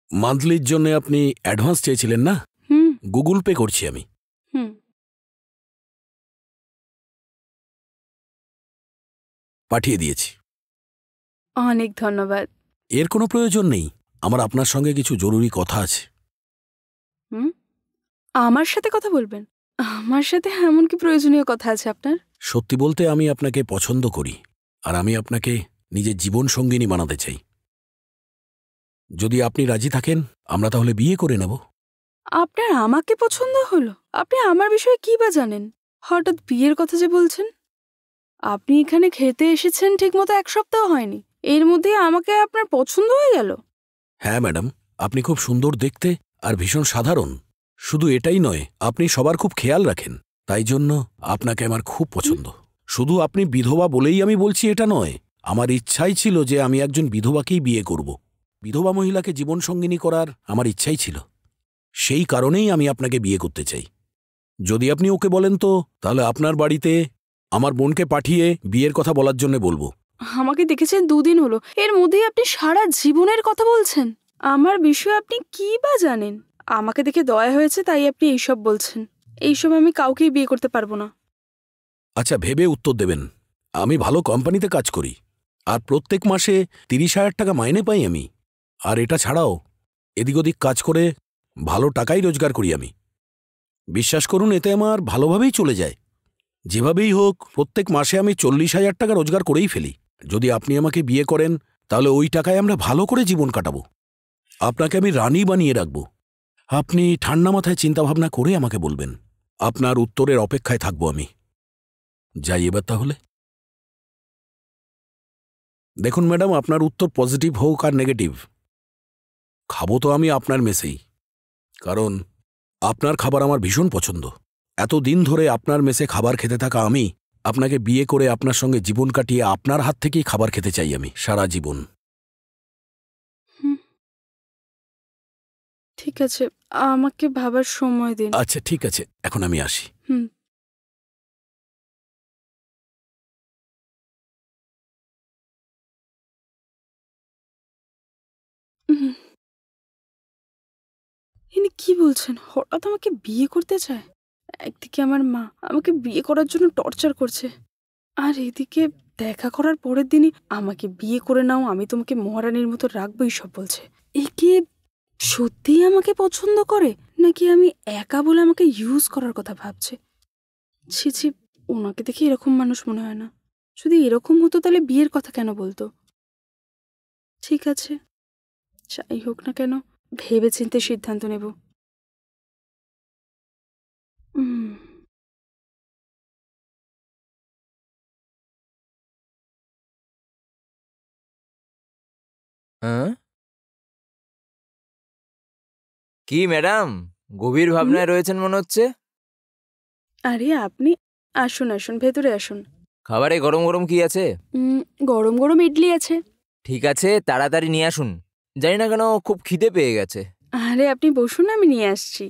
মান্থলির জন্য আপনি অ্যাডভান্স চেয়েছিলেন না? হুম। গুগল পে করছি আমি। হুম। পাঠিয়ে দিয়েছি। অনেক ধন্যবাদ। এর কোনো প্রয়োজন নেই। আমার আপনার সঙ্গে কিছু জরুরি কথা আছে। হুম। আমার সাথে কথা বলবেন? আমার সাথে এমন কি প্রয়োজনীয় কথা আছে আপনার? সত্যি বলতে আমি আপনাকে পছন্দ করি, আর আমি আপনাকে নিজের জীবন সঙ্গিনী বানাতে চাই। যদি আপনি রাজি থাকেন আমরা তাহলে বিয়ে করে নেব। আপনার আমাকে পছন্দ হলো? আপনি আমার বিষয়ে কি বা জানেন? হঠাৎ বিয়ের কথা যে বলছেন। আপনি এখানে খেতে এসেছেন ঠিকমতো 1 সপ্তাহ হয়নি, এর মধ্যেই আমাকে আপনার পছন্দ হয়ে গেল? হ্যাঁ ম্যাডাম, আপনি খুব সুন্দর দেখতে আর ভীষণ সাধারণ। শুধু এটাই নয়, আপনি সবার খুব খেয়াল রাখেন, তাই জন্য আপনাকে আমার খুব পছন্দ। শুধু আপনি বিধবা বলেই আমি বলছি এটা নয়, আমার ইচ্ছাই ছিল যে আমি একজন বিধবাকেই বিয়ে করব। বিধবা মহিলাকে জীবনসঙ্গিনী করার আমার ইচ্ছাই ছিল। সেই কারণেই আমি আপনাকে বিয়ে করতে চাই। যদি আপনি ওকে বলেন তো তাহলে আপনার বাড়িতে আমার বোনকে পাঠিয়ে বিয়ের কথা বলার জন্য বলবো। আমাকে দেখেছেন 2 দিন হলো, এর মধ্যেই আপনি সারা জীবনের কথা বলছেন। আমার বিষয়ে আপনি কি বা জানেন? আমাকে দেখে দয়া হয়েছে তাই আপনি এইসব বলছেন। এইসব আমি কাউকেই বিয়ে করতে পারবো না। আচ্ছা, ভেবে উত্তর দেবেন। আমি ভালো কোম্পানিতে কাজ করি, আর প্রত্যেক মাসে 30,000 টাকা মাইনে পাই আমি। আর এটা ছাড়াও এদিক ওদিক কাজ করে ভালো টাকাই রোজগার করি আমি। বিশ্বাস করুন, এতে আমার ভালোভাবেই চলে যায়। যেভাবেই হোক প্রত্যেক মাসে আমি 40,000 টাকা রোজগার করেই ফেলি। যদি আপনি আমাকে বিয়ে করেন তাহলে ওই টাকায় আমরা ভালো করে জীবন কাটাবো। আপনাকে আমি রানী বানিয়ে রাখব। আপনি ঠান্ডা মাথায় চিন্তাভাবনা করে আমাকে বলবেন। আপনার উত্তরের অপেক্ষায় থাকব আমি। যাই এবার তাহলে। দেখুন ম্যাডাম, আপনার উত্তর পজিটিভ হোক আর নেগেটিভ, খাবো তো আমি আপনার মেসেই, কারণ আপনার খাবার আমার ভীষণ পছন্দ। এতদিন ধরে আপনার মেসে খাবার খেতে থাকা আমি আপনাকে বিয়ে করে আপনার সঙ্গে জীবন কাটিয়ে আপনার হাত থেকেই খাবার খেতে চাই আমি সারা জীবন। হুম, ঠিক আছে, আমাকে ভাবার সময় দিন। আচ্ছা ঠিক আছে, এখন আমি আসি। হুম। হুম। ইনি কি বলছেন? হঠাৎ আমাকে বিয়ে করতে চায়? একদিকে আমার মা আমাকে বিয়ে করার জন্য টর্চার করছে, আর এদিকে দেখা করার পরের দিনই আমাকে বিয়ে করে নাও, আমি তোমাকে মহারানীর মতো রাখবো, এইসব বলছে। একে সত্যিই আমাকে পছন্দ করে, নাকি আমি একা বলে আমাকে ইউজ করার কথা ভাবছে? ছি ছি, ওনাকে দেখে এরকম মানুষ মনে হয় না। যদি এরকম হতো তাহলে বিয়ের কথা কেন বলতো? ঠিক আছে, যাই হোক না কেন, ভেবেচিন্তে সিদ্ধান্ত নেব। উম, হ্যাঁ, কি ম্যাডাম, গভীর হুম? ভাবনায় রয়েছেন মনে হচ্ছে। আরে আপনি আসুন আসুন, ভেতরে আসুন। খাবারে গরম গরম কি আছে? গরম গরম ইডলি আছে। ঠিক আছে, তাড়াতাড়ি নিয়ে আসুন। জানি না কেন খুব খিদে পেয়ে গেছে। আরে আপনি বসুন, আমি নিয়ে আসছি।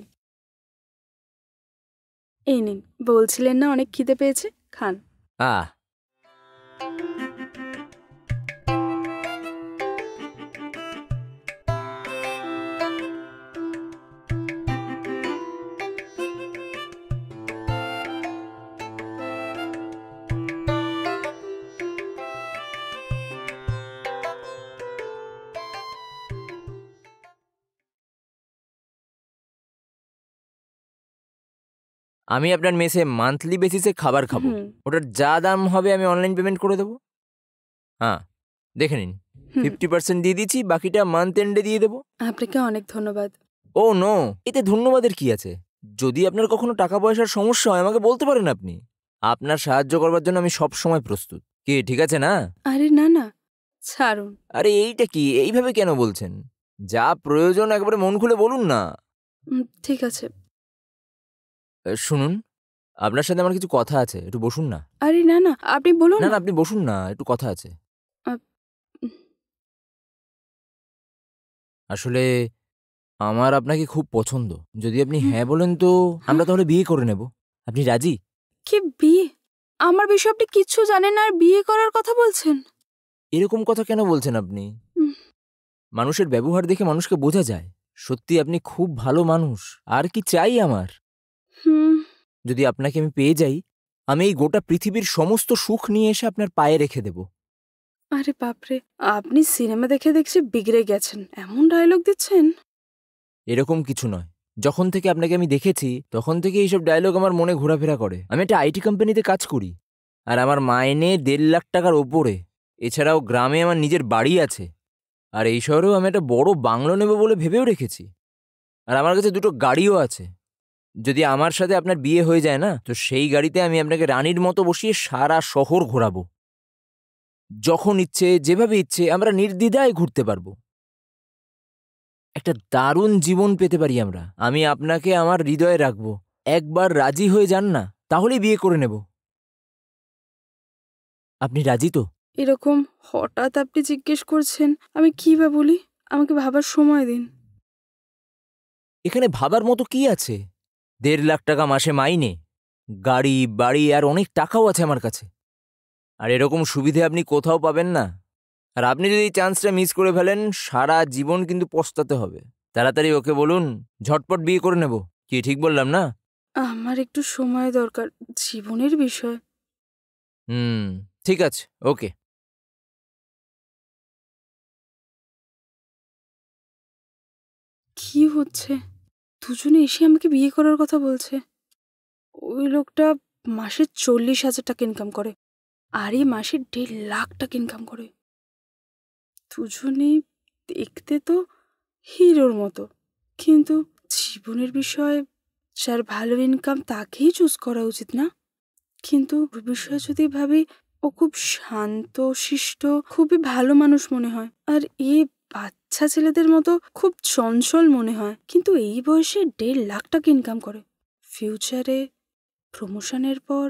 এই নিন, বলছিলেন না অনেক খিদে পেয়েছে, খান। আহ, আমি আপনার মেসে মান্থলি বেসিসে খাবার খাবো। হুম ওটার যা দাম হবে আমি অনলাইন পেমেন্ট করে দেবো। হ্যাঁ, দেখে নিন, হুম 50% দিয়ে দিচ্ছি, বাকিটা মান্থ এন্ডে দিয়ে দেবো। আপনাকে অনেক ধন্যবাদ। ও নো, এতে ধন্যবাদের কি আছে? যদি আপনার কখনো টাকা পয়সার সমস্যা হয় আমাকে বলতে পারেন আপনি। আপনার সাহায্য করবার জন্য আমি সব সময় প্রস্তুত। কি ঠিক আছে না? আরে না না, ছাড়ুন। আরে এইটা কি, এইভাবে কেন বলছেন? যা প্রয়োজন একবারে মন খুলে বলুন না। ঠিক আছে। শুনুন, আপনার সাথে আমার কিছু কথা আছে, একটু বসুন না। আরে না না, আপনি বলুন না না, না। আপনি বসুন না, একটু কথা আছে। আপ, উম, আসলে আমার আপনাকে খুব পছন্দ। যদি আপনি হুম, হ্যাঁ বলেন তো হ্যাঁ? আমরা তাহলে বিয়ে করে নেব। আপনি রাজি? কি বিয়ে? আমার বিষয়ে আপনি কিচ্ছু জানেন না আর বিয়ে করার কথা বলছেন? এরকম কথা কেন বলছেন আপনি? উম, মানুষের ব্যবহার দেখে মানুষকে বোঝা যায়। সত্যি আপনি খুব ভালো মানুষ। আর কি চাই আমার? হুম যদি আপনাকে আমি পেয়ে যাই, আমি এই গোটা পৃথিবীর সমস্ত সুখ নিয়ে এসে আপনার পায়ে রেখে দেব। আরে বাপরে, আপনি সিনেমা দেখে দেখছি বিগড়ে গেছেন, এমন ডায়লগ দিচ্ছেন? এরকম কিছু নয়। যখন থেকে আপনাকে আমি দেখেছি তখন থেকে এইসব ডায়লগ আমার মনে ঘোরাফেরা করে। আমি একটা আইটি কোম্পানিতে কাজ করি, আর আমার মাইনে 1.5 লাখ টাকার ওপরে। এছাড়াও গ্রামে আমার নিজের বাড়ি আছে, আর এই শহরেও আমি একটা বড় বাংলো নেব বলে ভেবেও রেখেছি। আর আমার কাছে 2টো গাড়িও আছে। যদি আমার সাথে আপনার বিয়ে হয়ে যায় না, তো সেই গাড়িতে আমি আপনাকে রানীর মতো বসিয়ে সারা শহর ঘোরাবো। যখন ইচ্ছে যেভাবে ইচ্ছে আমরা নির্দ্বিধায় ঘুরতে পারবো। একটা দারুণ জীবন পেতে পারি আমরা। আমি আপনাকে আমার হৃদয়ে রাখবো। একবার রাজি হয়ে যান না, তাহলেই বিয়ে করে নেব। আপনি রাজি তো? এরকম হঠাৎ আপনি জিজ্ঞেস করছেন, আমি কি বা বলি? আমাকে ভাবার সময় দিন। এখানে ভাবার মতো কি আছে? 1.5 লাখ টাকা মাসে মাইনে, গাড়ি বাড়ি আর অনেক টাকাও আছে আমার কাছে। আর এরকম সুবিধে আপনি কোথাও পাবেন না। আর আপনি যদি এই চান্সটা মিস করে ফেলেন, সারা জীবন কিন্তু পস্তাতে হবে। তাড়াতাড়ি ওকে বলুন, ঝটপট বিয়ে করে নেব। কি ঠিক বললাম না? আমার একটু সময় দরকার, জীবনের বিষয়। হুম, ঠিক আছে, ওকে। কি হচ্ছে? দুজনে এসে আমাকে বিয়ে করার কথা বলছে। ওই লোকটা মাসে 40,000 টাকা ইনকাম করে, আর এই মাসে 1.5 লাখ টাকা ইনকাম করে। দুজনেই দেখতে তো হিরোর মতো, কিন্তু জীবনের বিষয়ে যার ভালো ইনকাম তাকেই চুজ করা উচিত না? কিন্তু ওর বিষয়ে যদি ভাবি, ও খুব শান্ত শিষ্ট, খুবই ভালো মানুষ মনে হয়, আর এই বাচ্চা ছেলেদের মতো খুব চঞ্চল মনে হয়, কিন্তু এই বয়সে 1.5 লাখ টাকা ইনকাম করে। ফিউচারে প্রমোশনের পর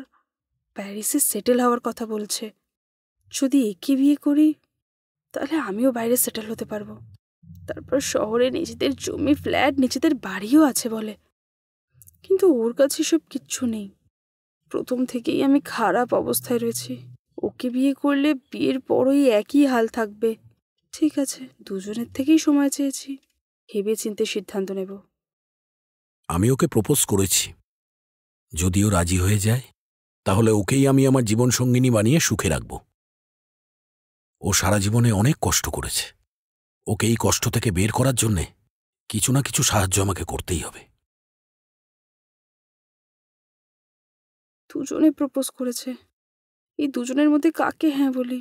প্যারিসে সেটেল হওয়ার কথা বলছে। যদি একে বিয়ে করি তাহলে আমিও বাইরে সেটেল হতে পারবো। তারপর শহরে নিজেদের জমি, ফ্ল্যাট, নিজেদের বাড়িও আছে বলে, কিন্তু ওর কাছে সব কিচ্ছু নেই। প্রথম থেকেই আমি খারাপ অবস্থায় রয়েছি। ওকে বিয়ে করলে বিয়ের পরই একই হাল থাকবে। ঠিক আছে, দুজনের থেকেই সময় চেয়েছি, ভেবে চিন্তে সিদ্ধান্ত নেব। আমি ওকে প্রপোজ করেছি। যদিও রাজি হয়ে যায় তাহলে ওকেই আমি আমার জীবন সঙ্গিনী বানিয়ে সুখে রাখব। ও সারা জীবনে অনেক কষ্ট করেছে। ওকে এই কষ্ট থেকে বের করার জন্যে কিছু না কিছু সাহায্য আমাকে করতেই হবে। দুজনে প্রপোজ করেছে, এই দুজনের মধ্যে কাকে হ্যাঁ বলি?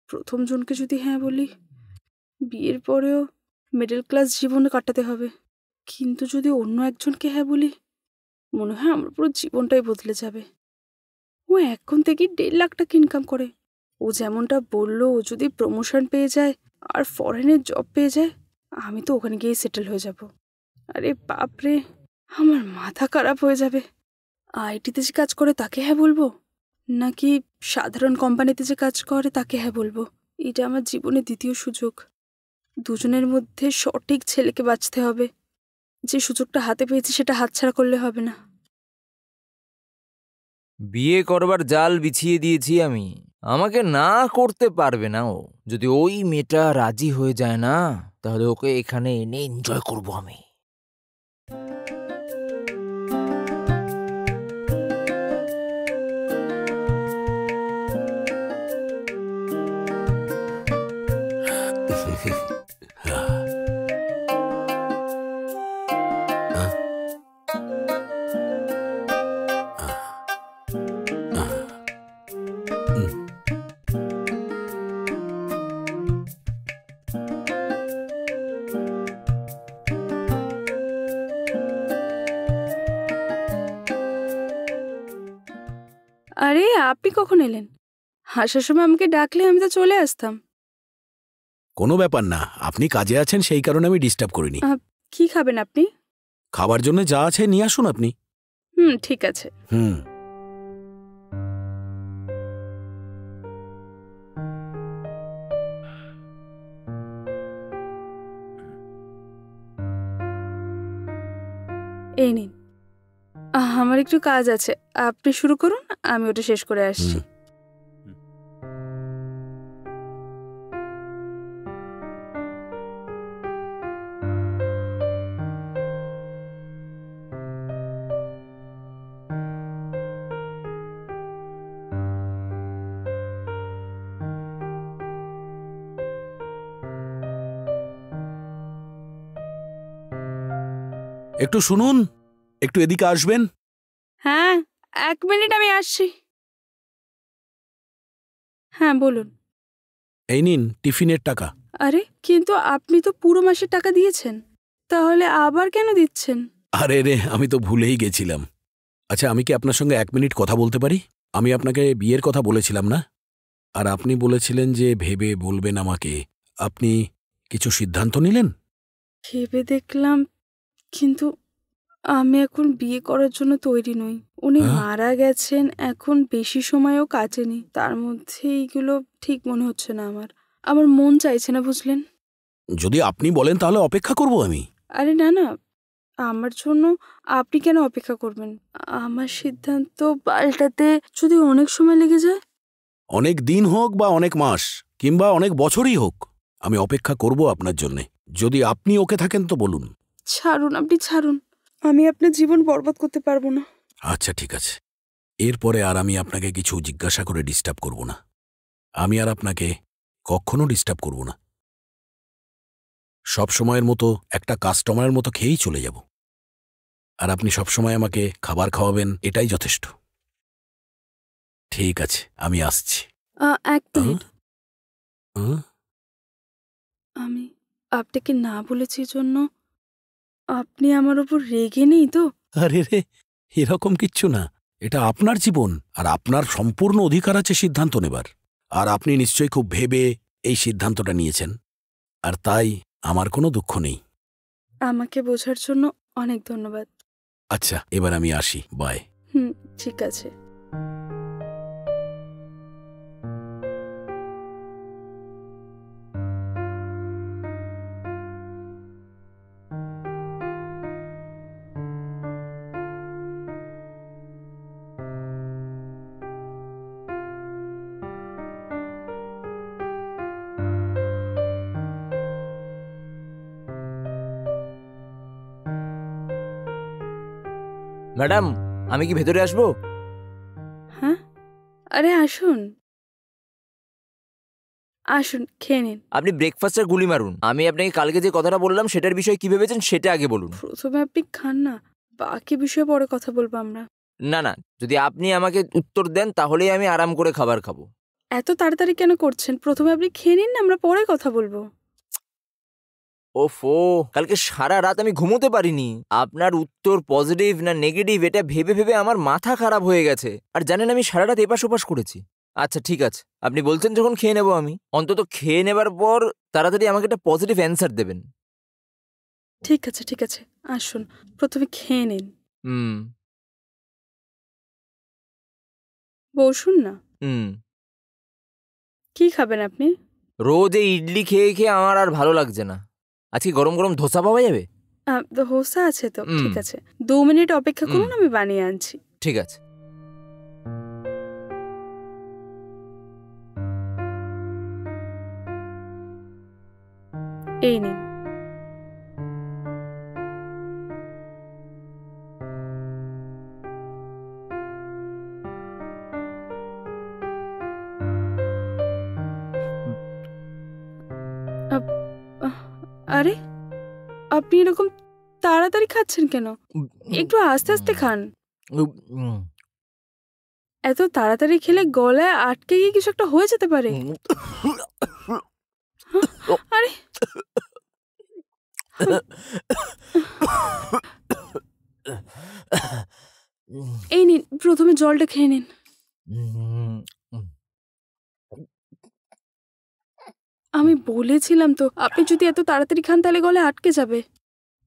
প্রথম জনকে যদি হ্যাঁ বলি, বিয়ের পরেও মিডল ক্লাস জীবন কাটাতে হবে। কিন্তু যদি অন্য একজনকে হ্যাঁ বলি, মনে হয় আমার পুরো জীবনটাই বদলে যাবে। ও এখন থেকেই 1.5 লাখ টাকা ইনকাম করে। ও যেমনটা বললো, ও যদি প্রমোশন পেয়ে যায় আর ফরেনের জব পেয়ে যায়, আমি তো ওখানে গিয়েই সেটেল হয়ে যাব। আরে বাপরে, আমার মাথা খারাপ হয়ে যাবে। আইটিতে যে কাজ করে তাকে হ্যাঁ বলবো, নাকি সাধারণ কোম্পানিতে যে কাজ করে তাকে হ্যাঁ বলবো? এটা আমার জীবনের দ্বিতীয় সুযোগ। দুজনের মধ্যে সঠিক ছেলেকে বাঁচতে হবে। যে সুযোগটা হাতে পেয়েছি সেটা হাতছাড়া করলে হবে না। বিয়ে করবার জাল বিছিয়ে দিয়েছি আমি, আমাকে না করতে পারবে না ও। যদি ওই মেয়েটা রাজি হয়ে যায় না, তাহলে ওকে এখানে এনে এনজয় করব আমি। আরে আপনি কখন এলেন? আসার সময় আমাকে ডাকলে আমি তো চলে আসতাম। কোনো ব্যাপার না, আপনি কাজে আছেন সেই কারণে আমি ডিস্টার্ব করিনি। কি খাবেন আপনি? খাবার জন্য যা আছে নিয়ে আসুন আপনি। ঠিক আছে। এই নিন, আমার একটু কাজ আছে, আপনি শুরু করুন, আমি ওটা শেষ করে আসছি। একটু শুনুন, একটু এদিকে আসবেন। হ্যাঁ, 1 মিনিট, আমি আসছি। হ্যাঁ বলুন। এই নিন টিফিনের টাকা। আরে কিন্তু আপনি তো পুরো মাসের টাকা দিয়েছেন, তাহলে আবার কেন দিচ্ছেন? আরে রে, আমি তো ভুলেই গেছিলাম। আচ্ছা, আমি কি আপনার সঙ্গে 1 মিনিট কথা বলতে পারি? আমি আপনাকে বিয়ের কথা বলেছিলাম না? আর আপনি বলেছিলেন যে ভেবে বলবেন আমাকে। আপনি কিছু সিদ্ধান্ত নিলেন? ভেবে দেখলাম, কিন্তু আমি এখন বিয়ে করার জন্য তৈরি নই। উনি মারা গেছেন, এখন বেশি সময়ও কাটেনি। তার মধ্যে এইগুলো ঠিক মনে হচ্ছে না আমার। আমার মন চাইছে না, বুঝলেন? যদি আপনি বলেন তাহলে অপেক্ষা করব আমি। আরে না না, আমার জন্য আপনি কেন অপেক্ষা করবেন? আমার সিদ্ধান্ত পাল্টাতে যদি অনেক সময় লেগে যায়? অনেক দিন হোক বা অনেক মাস কিংবা অনেক বছরই হোক, আমি অপেক্ষা করব আপনার জন্যে। যদি আপনি ওকে থাকেন তো বলুন। ছাড়ুন, আপনি ছাড়ুন, আমি আপনার জীবন বরবাদ করতে পারবো না। আচ্ছা ঠিক আছে, এরপরে আর আমি আপনাকে কিছু জিজ্ঞাসা করে ডিস্টার্ব করব না। আমি আর আপনাকে কখনো ডিস্টার্ব করব না। সব সময়ের মতো একটা কাস্টমারের মতো খেয়েই চলে যাব। আর আপনি সবসময় আমাকে খাবার খাওয়াবেন, এটাই যথেষ্ট। ঠিক আছে, আমি আসছি। 1 মিনিট। হ্যাঁ? আমি আপনাকে না বলেছি জন্য আপনি আমার ওপর রেগে নেই তো? আরে রে, এরকম কিচ্ছু না। এটা আপনার জীবন আর আপনার সম্পূর্ণ অধিকার আছে সিদ্ধান্ত নেবার। আর আপনি নিশ্চয়ই খুব ভেবে এই সিদ্ধান্তটা নিয়েছেন, আর তাই আমার কোনো দুঃখ নেই। আমাকে বোঝার জন্য অনেক ধন্যবাদ। আচ্ছা, এবার আমি আসি, বাই। ঠিক আছে। ম্যাডাম, আমি কি ভেতরে আসবো? হ্যাঁ, আরে আসুন আসুন, খেয়ে নিন। আপনি ব্রেকফাস্টের গুলি মারুন। আমি আপনাকে কালকে যে কথাটা বললাম সেটার বিষয়ে কি ভেবেছেন সেটা আগে বলুন। প্রথমে আপনি খান না, বাকি বিষয়ে পরে কথা বলবো আমরা। না না, যদি আপনি আমাকে উত্তর দেন তাহলেই আমি আরাম করে খাবার খাবো। এত তাড়াতাড়ি কেন করছেন? প্রথমে আপনি খেয়ে নিন না, আমরা পরে কথা বলবো। ওফো, কালকে সারা রাত আমি ঘুমোতে পারিনি। আপনার উত্তর পজিটিভ না নেগেটিভ এটা ভেবে ভেবে আমার মাথা খারাপ হয়ে গেছে। আর জানেন আমি সারা রাত এপাশ ওপাশ করেছি। আচ্ছা ঠিক আছে, আপনি বলছেন যখন খেয়ে নেবো আমি। অন্তত খেয়ে নেবার পর তাড়াতাড়ি আমাকে একটা পজিটিভ অ্যান্সার দেবেন। ঠিক আছে ঠিক আছে, আসুন প্রথমে খেয়ে নিন। হুম বসুন না। হুম। কি খাবেন আপনি? রোজ এই ইডলি খেয়ে খেয়ে আমার আর ভালো লাগছে না। আজকে গরম গরম ধোসা পাওয়া যাবে? হোসা আছে তো, হুম। ঠিক আছে, 2 মিনিট অপেক্ষা করুন, আমি বানিয়ে আনছি। ঠিক আছে। এই নিন। আরে আপনি এরকম তাড়াতাড়ি খাচ্ছেন কেন? একটু আস্তে আস্তে খান। এত তাড়াতাড়ি খেলে গলায় আটকে গিয়ে কিছু একটা হয়ে যেতে পারে। আরে এই নিন, প্রথমে জলটা খেয়ে নিন। আমি বলেছিলাম তো, আপনি যদি এত তাড়াতাড়ি খান তাহলে গলায় আটকে যাবে।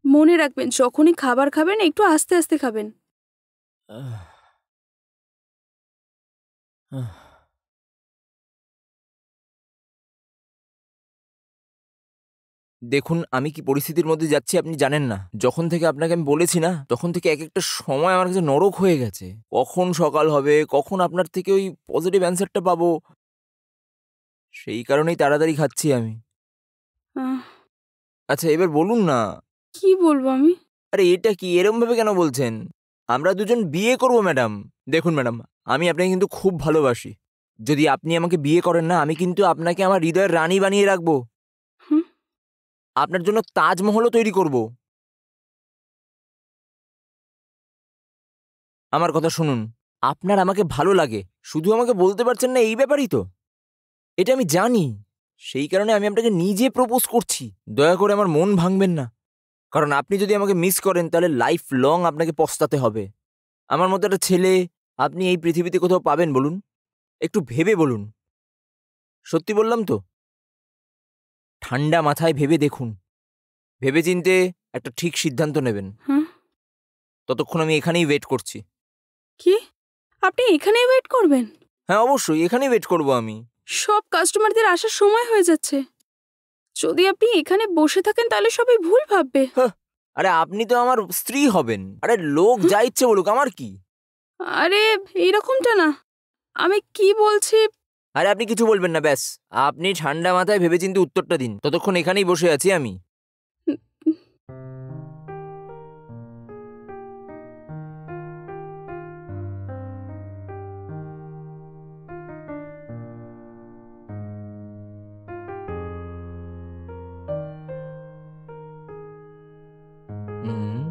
মনে রাখবেন, যখনই খাবার খাবেন একটু আস্তে আস্তে খাবেন। দেখুন আমি কি পরিস্থিতির মধ্যে যাচ্ছি আপনি জানেন না। যখন থেকে আপনাকে আমি বলেছি না, তখন থেকে এক একটা সময় আমার কাছে নরক হয়ে গেছে। কখন সকাল হবে, কখন আপনার থেকে ওই পজিটিভ অ্যান্সারটা পাবো, সেই কারণেই তাড়াতাড়ি খাচ্ছি আমি। আহ, আচ্ছা এবার বলুন না। কি বলবো আমি? আরে এটা কি এরম ভাবে কেন বলছেন? আমরা দুজন বিয়ে করব ম্যাডাম। দেখুন ম্যাডাম, আমি আপনাকে কিন্তু খুব ভালোবাসি। যদি আপনি আমাকে বিয়ে করেন না, আমি কিন্তু আপনাকে আমার হৃদয়ের রানী বানিয়ে রাখবো। হুম? আপনার জন্য তাজমহলও তৈরি করব। আমার কথা শুনুন, আপনার আমাকে ভালো লাগে, শুধু আমাকে বলতে পারছেন না এই ব্যাপারই তো। এটা আমি জানি, সেই কারণে আমি আপনাকে নিজে প্রপোজ করছি। দয়া করে আমার মন ভাঙবেন না, কারণ আপনি যদি আমাকে মিস করেন তাহলে লাইফ লং আপনাকে পস্তাতে হবে। আমার মতো একটা ছেলে আপনি এই পৃথিবীতে কোথাও পাবেন বলুন? একটু ভেবে বলুন। সত্যি বললাম তো। ঠান্ডা মাথায় ভেবে দেখুন, ভেবেচিন্তে একটা ঠিক সিদ্ধান্ত নেবেন। হ্যাঁ? ততক্ষণ আমি এখানেই ওয়েট করছি। কি? আপনি এখানেই ওয়েট করবেন? হ্যাঁ অবশ্যই, এখানেই ওয়েট করব আমি। সব কাস্টমারদের আসার সময় হয়ে যাচ্ছে। যদি আপনি এখানে বসে থাকেন তাহলে সবাই ভুল ভাববে। আরে আপনি তো আমার স্ত্রী হবেন। আরে লোক যা ইচ্ছে বলুক, আমার কি। আরে এইরকমটা না, আমি কি বলছি। আরে আপনি কিছু বলবেন না, ব্যাস আপনি ঠান্ডা মাথায় ভেবেচিন্তে উত্তরটা দিন। ততক্ষণ এখানেই বসে আছি আমি। হুম।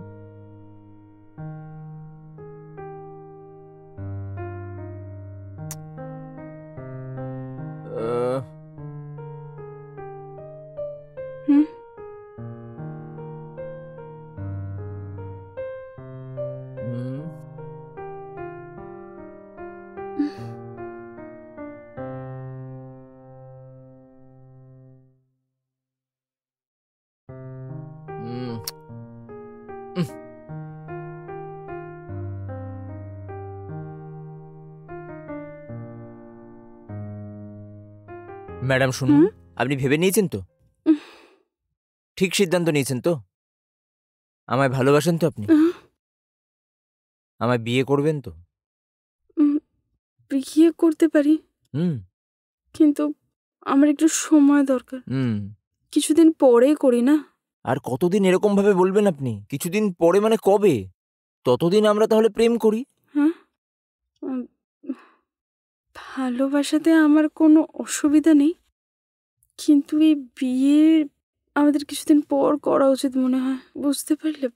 আহ, হুম? হুম। হুম। ম্যাডাম শুনুন, হুম? আপনি ভেবে নিয়েছেন তো? উম, ঠিক সিদ্ধান্ত নিয়েছেন তো? আমায় ভালোবাসেন তো আপনি? আহ, আমায় বিয়ে করবেন তো? উম, বিয়ে করতে পারি, হুম কিন্তু আমার একটু সময় দরকার। হুম। কিছুদিন পরে করি না। আর কতদিন এরকম ভাবে বলবেন আপনি? কিছুদিন পরে মানে কবে? ততদিন আমরা তাহলে প্রেম করি। হ্যাঁ, ভালোবাসাতে আমার কোনো অসুবিধা নেই, কিন্তু এই বিয়ে আমাদের কিছুদিন পর করা উচিত মনে হয়, বুঝতে পারলে?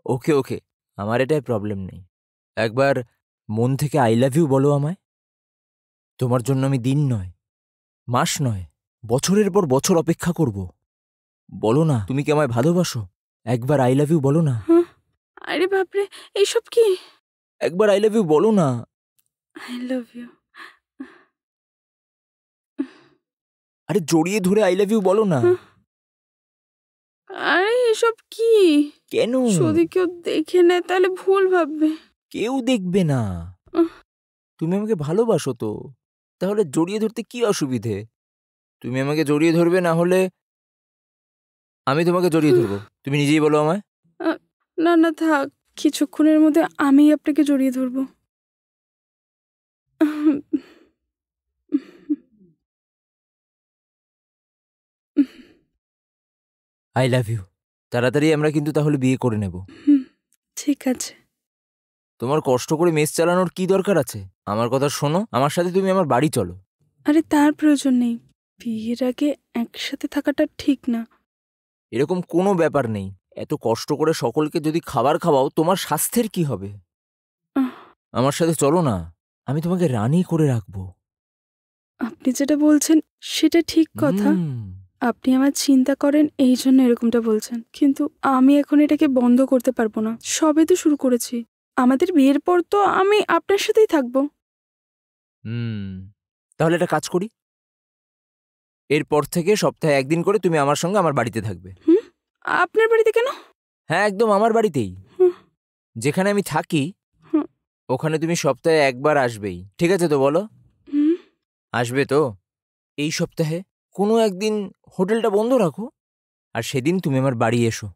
ওকে ওকে, আমার এটাই প্রবলেম নেই। একবার মন থেকে আই লাভ ইউ বলো আমায়। তোমার জন্য আমি দিন নয়, মাস নয়, বছরের পর বছর অপেক্ষা করব। বলো না তুমি কি আমায় ভালোবাসো? একবার আই লাভ ইউ বলো না। হ্যাঁ, আরে বাপরে, এইসব কি? একবার আই লাভ ইউ বলো না। I love you. আরে জড়িয়ে ধরে আই লাভ ইউ বলো না। আরে এসব কি? কেন? যদি কেউ দেখে নেয় তাহলে ভুল ভাববে। কেউ দেখবে না। উহ। তুমি আমাকে ভালোবাসো তো, তাহলে জড়িয়ে ধরতে কি অসুবিধে? তুমি আমাকে জড়িয়ে ধরবে, না হলে আমি তোমাকে জড়িয়ে ধরবো। তুমি নিজেই বলো আমায়। না না, থাক, কিছুক্ষণের মধ্যে আমি আপনাকে জড়িয়ে ধরবো। I love you. তাড়াতাড়ি আমরা কিন্তু তাহলে বিয়ে করে নেব। ঠিক আছে। তোমার কষ্ট করে মেস চালানোর কি দরকার আছে? আমার কথা শোনো, আমার সাথে তুমি আমার বাড়ি চলো। আরে তার প্রয়োজন নেই, বিয়ের আগে একসাথে থাকাটা ঠিক না। এরকম কোনো ব্যাপার নেই। এত কষ্ট করে সকলকে যদি খাবার খাওয়াও, তোমার স্বাস্থ্যের কি হবে? আহ, আমার সাথে চলো না, আমি তোমাকে রানী করে রাখবো। আপনি যেটা বলছেন সেটা ঠিক কথা। আপনি আমার চিন্তা করেন, এই জন্য এরকমটা বলছেন, কিন্তু আমি এখন এটাকে বন্ধ করতে পারবো না। সবে তো শুরু করেছি। আমাদের বিয়ের পর তো আমি আপনার সাথেই থাকবো। তাহলে একটা কাজ করি, এরপর থেকে সপ্তাহে একদিন করে তুমি আমার সঙ্গে আমার বাড়িতে থাকবে। আপনার বাড়িতে কেন? হ্যাঁ, একদম আমার বাড়িতেই। হুম। যেখানে আমি থাকি হুম। ওখানে তুমি সপ্তাহে একবার আসবেই। ঠিক আছে তো বলো? হুম। আসবে তো? এই সপ্তাহে কোনো একদিন হোটেলটা বন্ধ রাখো, আর সেদিন তুমি আমার বাড়ি এসো।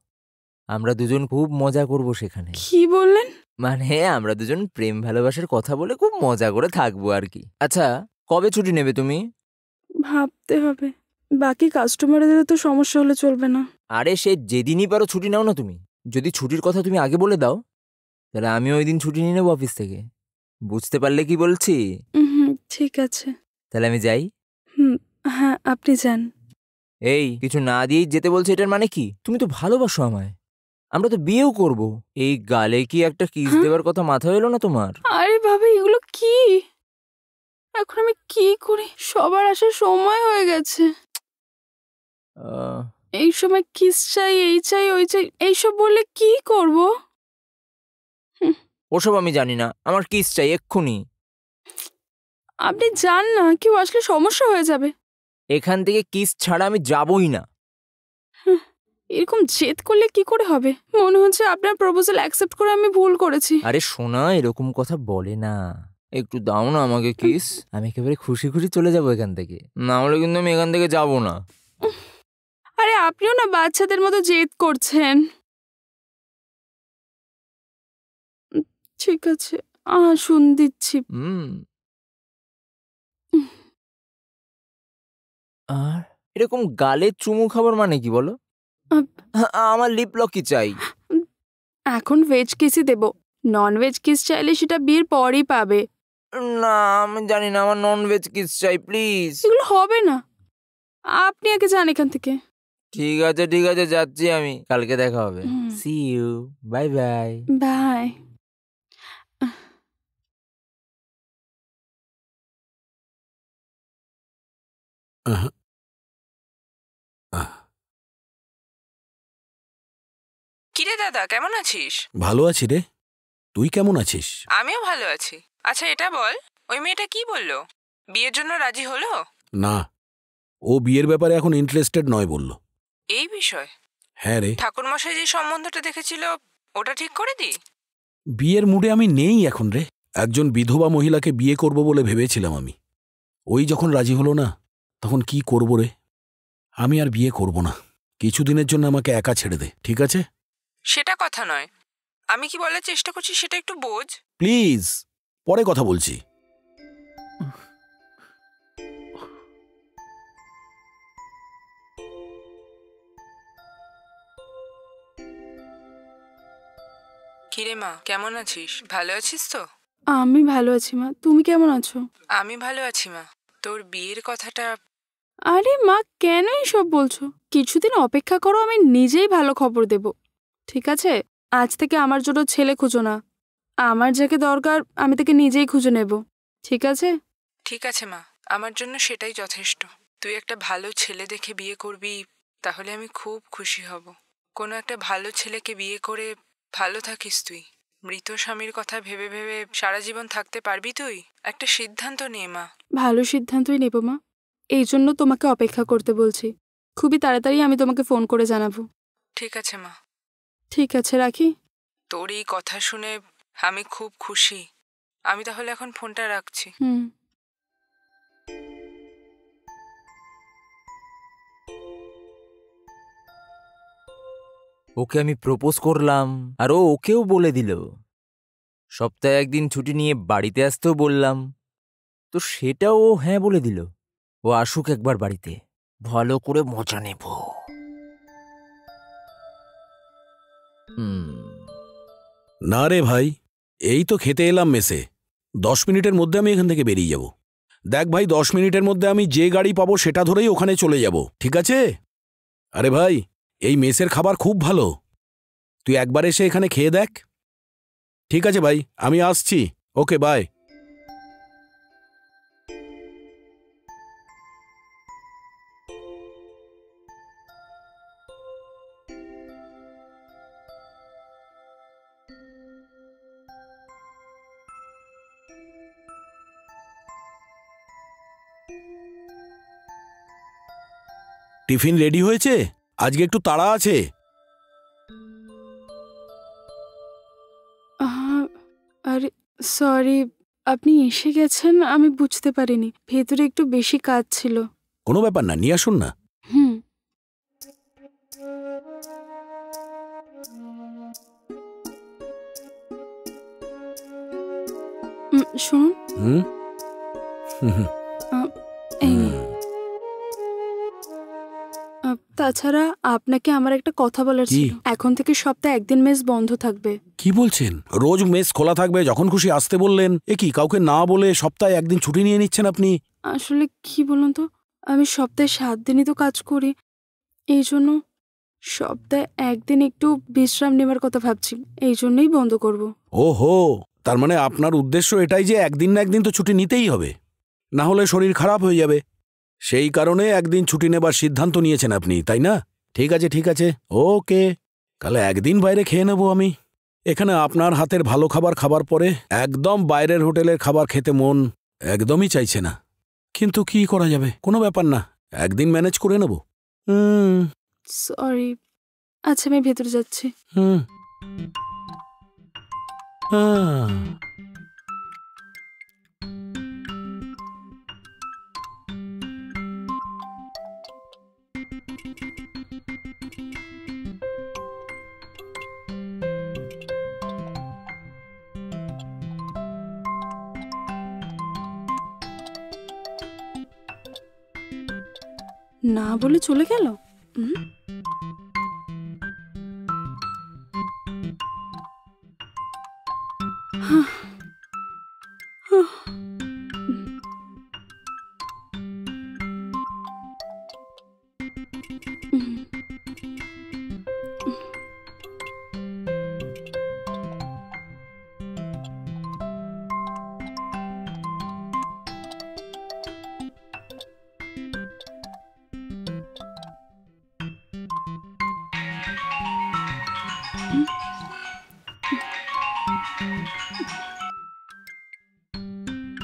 আমরা দুজন খুব মজা করব সেখানে। কি বললেন? মানে আমরা দুজন প্রেম ভালোবাসার কথা বলে খুব মজা করে থাকবো আর কি। আচ্ছা, কবে ছুটি নেবে তুমি? ভাবতে হবে, বাকি কাস্টমারদেরও তো সমস্যা হলে চলবে না। আরে সে যেদিনই পারো ছুটি নাও না তুমি। যদি ছুটির কথা তুমি আগে বলে দাও, তাহলে আমিও ওই দিন ছুটি নিয়ে নেবো অফিস থেকে। বুঝতে পারলে কি বলছি? ঠিক আছে। তাহলে আমি যাই। হ্যাঁ, আপনি যান। এই কিছু না দিয়েই যেতে বলছে, এটার মানে কি? তুমি তো ভালোবাসো আমায়, আমরা তো বিয়েও করব। এই গালে কি একটা কিস হ্যাঁ? দেওয়ার কথা মাথায় এলো না তোমার? আরে বাবা, এগুলো কি? এখন আমি কি করি? সবার আসার সময় হয়ে গেছে। আহ, এই সময় কিস চাই, এই চাই, ওই চাই, এইসব বললে কি করব? ওসব আমি জানি না, আমার কিস চাই এক্ষুনি। আপনি যান না, কেউ আসলে সমস্যা হয়ে যাবে। এখান থেকে কিস ছাড়া আমি যাবই না। এরকম জেদ করলে কি করে হবে? মনে হচ্ছে আপনার প্রপোজাল অ্যাকসেপ্ট করে আমি ভুল করেছি। আরে সোনা, এরকম কথা বলে না। একটু দাও না আমাকে কিস, আমি একেবারে খুশি খুশি চলে যাবো এখান থেকে। না হলে কিন্তু আমি এখান থেকে যাবো না। আরে আপনিও না বাচ্চাদের মতো জেদ করছেন। ঠিক আছে, আসুন, দিচ্ছি। আর এরকম গালে চুমু খাবার মানে কি বলো? আমার লিপ লকই চাই। এখন ভেজ কিসই দেব, নন ভেজ কিস চাইলে সেটা বিয়ের পরই পাবে। না, আমি জানি না, আমার নন ভেজ কিস চাই প্লিজ। এগুলো হবে না, আপনি আগে যান এখান থেকে। ঠিক আছে ঠিক আছে, যাচ্ছি আমি, কালকে দেখা হবে। See you, bye bye. Bye. আহ, আহ, কিরে দাদা, কেমন আছিস? ভালো আছি রে, তুই কেমন আছিস? আমিও ভালো আছি। আচ্ছা এটা বল, ওই মেয়েটা কি বললো? বিয়ের জন্য রাজি হলো? না, ও বিয়ের ব্যাপারে এখন ইন্টারেস্টেড নয় বলল। এই বিষয়? হ্যাঁ রে, ঠাকুরমশাই যে সম্বন্ধটা দেখেছিল ওটা ঠিক করে দি? বিয়ের মুডে আমি নেই এখন রে। একজন বিধবা মহিলাকে বিয়ে করব বলে ভেবেছিলাম আমি। ওই যখন রাজি হলো না, তখন কি করব রে। আমি আর বিয়ে করব না, কিছুদিনের জন্য আমাকে একা ছেড়ে দে, ঠিক আছে? সেটা কথা নয়, আমি কি বলার চেষ্টা করছি সেটা একটু বোঝ। প্লিজ, পরে কথা বলছি। কিরে মা, কেমন আছিস? ভালো আছিস তো? আমি ভালো আছি মা, তুমি কেমন আছো? আমি ভালো আছি মা। তোর বিয়ের কথাটা... আরে মা, কেন এইসব বলছো? কিছুদিন অপেক্ষা করো, আমি নিজেই ভালো খবর দেব। ঠিক আছে? আজ থেকে আমার জন্য ছেলে খুঁজো না। আমার যাকে দরকার আমি তাকে নিজেই খুঁজে নেব। ঠিক আছে? ঠিক আছে মা, আমার জন্য সেটাই যথেষ্ট। তুই একটা ভালো ছেলে দেখে বিয়ে করবি, তাহলে আমি খুব খুশি হব। কোনো একটা ভালো ছেলেকে বিয়ে করে ভালো থাকিস তুই। মৃত স্বামীর কথা ভেবে ভেবে সারা জীবন থাকতে পারবি তুই? একটা সিদ্ধান্ত নে মা। ভালো সিদ্ধান্তই নেব মা। এই জন্য তোমাকে অপেক্ষা করতে বলছি। খুবই তাড়াতাড়ি আমি তোমাকে ফোন করে জানাবো। ঠিক আছে মা। ঠিক আছে, রাখি। তোর এই কথা শুনে আমি খুব খুশি। আমি তাহলে এখন ফোনটা রাখছি। হুম। ওকে আমি প্রপোজ করলাম, আর ও ওকেও বলে দিল। সপ্তাহে একদিন ছুটি নিয়ে বাড়িতে আসতেও বললাম, তো সেটাও ও হ্যাঁ বলে দিল। ও আসুক একবার বাড়িতে, ভালো করে মজা নেব। না রে ভাই, এই তো খেতে এলাম মেসে। 10 মিনিটের মধ্যে আমি এখান থেকে বেরিয়ে যাব। দেখ ভাই, 10 মিনিটের মধ্যে আমি যে গাড়ি পাবো সেটা ধরেই ওখানে চলে যাব, ঠিক আছে? আরে ভাই, এই মেসের খাবার খুব ভালো, তুই একবার এসে এখানে খেয়ে দেখ। ঠিক আছে ভাই, আমি আসছি। ওকে, বাই। টিফিন রেডি হয়েছে? আজকে একটু তাড়া আছে। আরে সরি, আপনি এসে গেছেন, আমি বুঝতে পারিনি। ভেতরে একটু বেশি কাজ ছিল। কোনো ব্যাপার না, নিয়ে আসুন না। হুম। শুনুন। হুম হুম। এই নিন। তাছাড়া আপনাকে আমার একটা কথা বলার কি? ছিল। এখন থেকে সপ্তাহে একদিন মেস বন্ধ থাকবে। কি বলছেন? রোজ মেস খোলা থাকবে, যখন খুশি আসতে বললেন। এ কি, কাউকে না বলে সপ্তাহে একদিন ছুটি নিয়ে নিচ্ছেন আপনি? আসলে কি বলুন তো, আমি সপ্তাহে 7 দিনই তো কাজ করি। এই জন্য সপ্তাহে একদিন একটু বিশ্রাম নেবার কথা ভাবছি। এই জন্যই বন্ধ করব। ওহো, তার মানে আপনার উদ্দেশ্য এটাই যে একদিন না একদিন তো ছুটি নিতেই হবে, না হলে শরীর খারাপ হয়ে যাবে। সেই কারণে একদিন ছুটি নেবার সিদ্ধান্ত নিয়েছেন আপনি, তাই না? ঠিক আছে, ঠিক আছে, ওকে। তাহলে একদিন বাইরে খেয়ে নেব আমি। এখানে আপনার হাতের ভালো খাবার খাবার পরে একদম বাইরের হোটেলের খাবার খেতে মন একদমই চাইছে না। কিন্তু কি করা যাবে, কোনো ব্যাপার না, একদিন ম্যানেজ করে নেব। সরি। আচ্ছা, আমি ভেতরে যাচ্ছি। হুম। না বলে চলে গেল।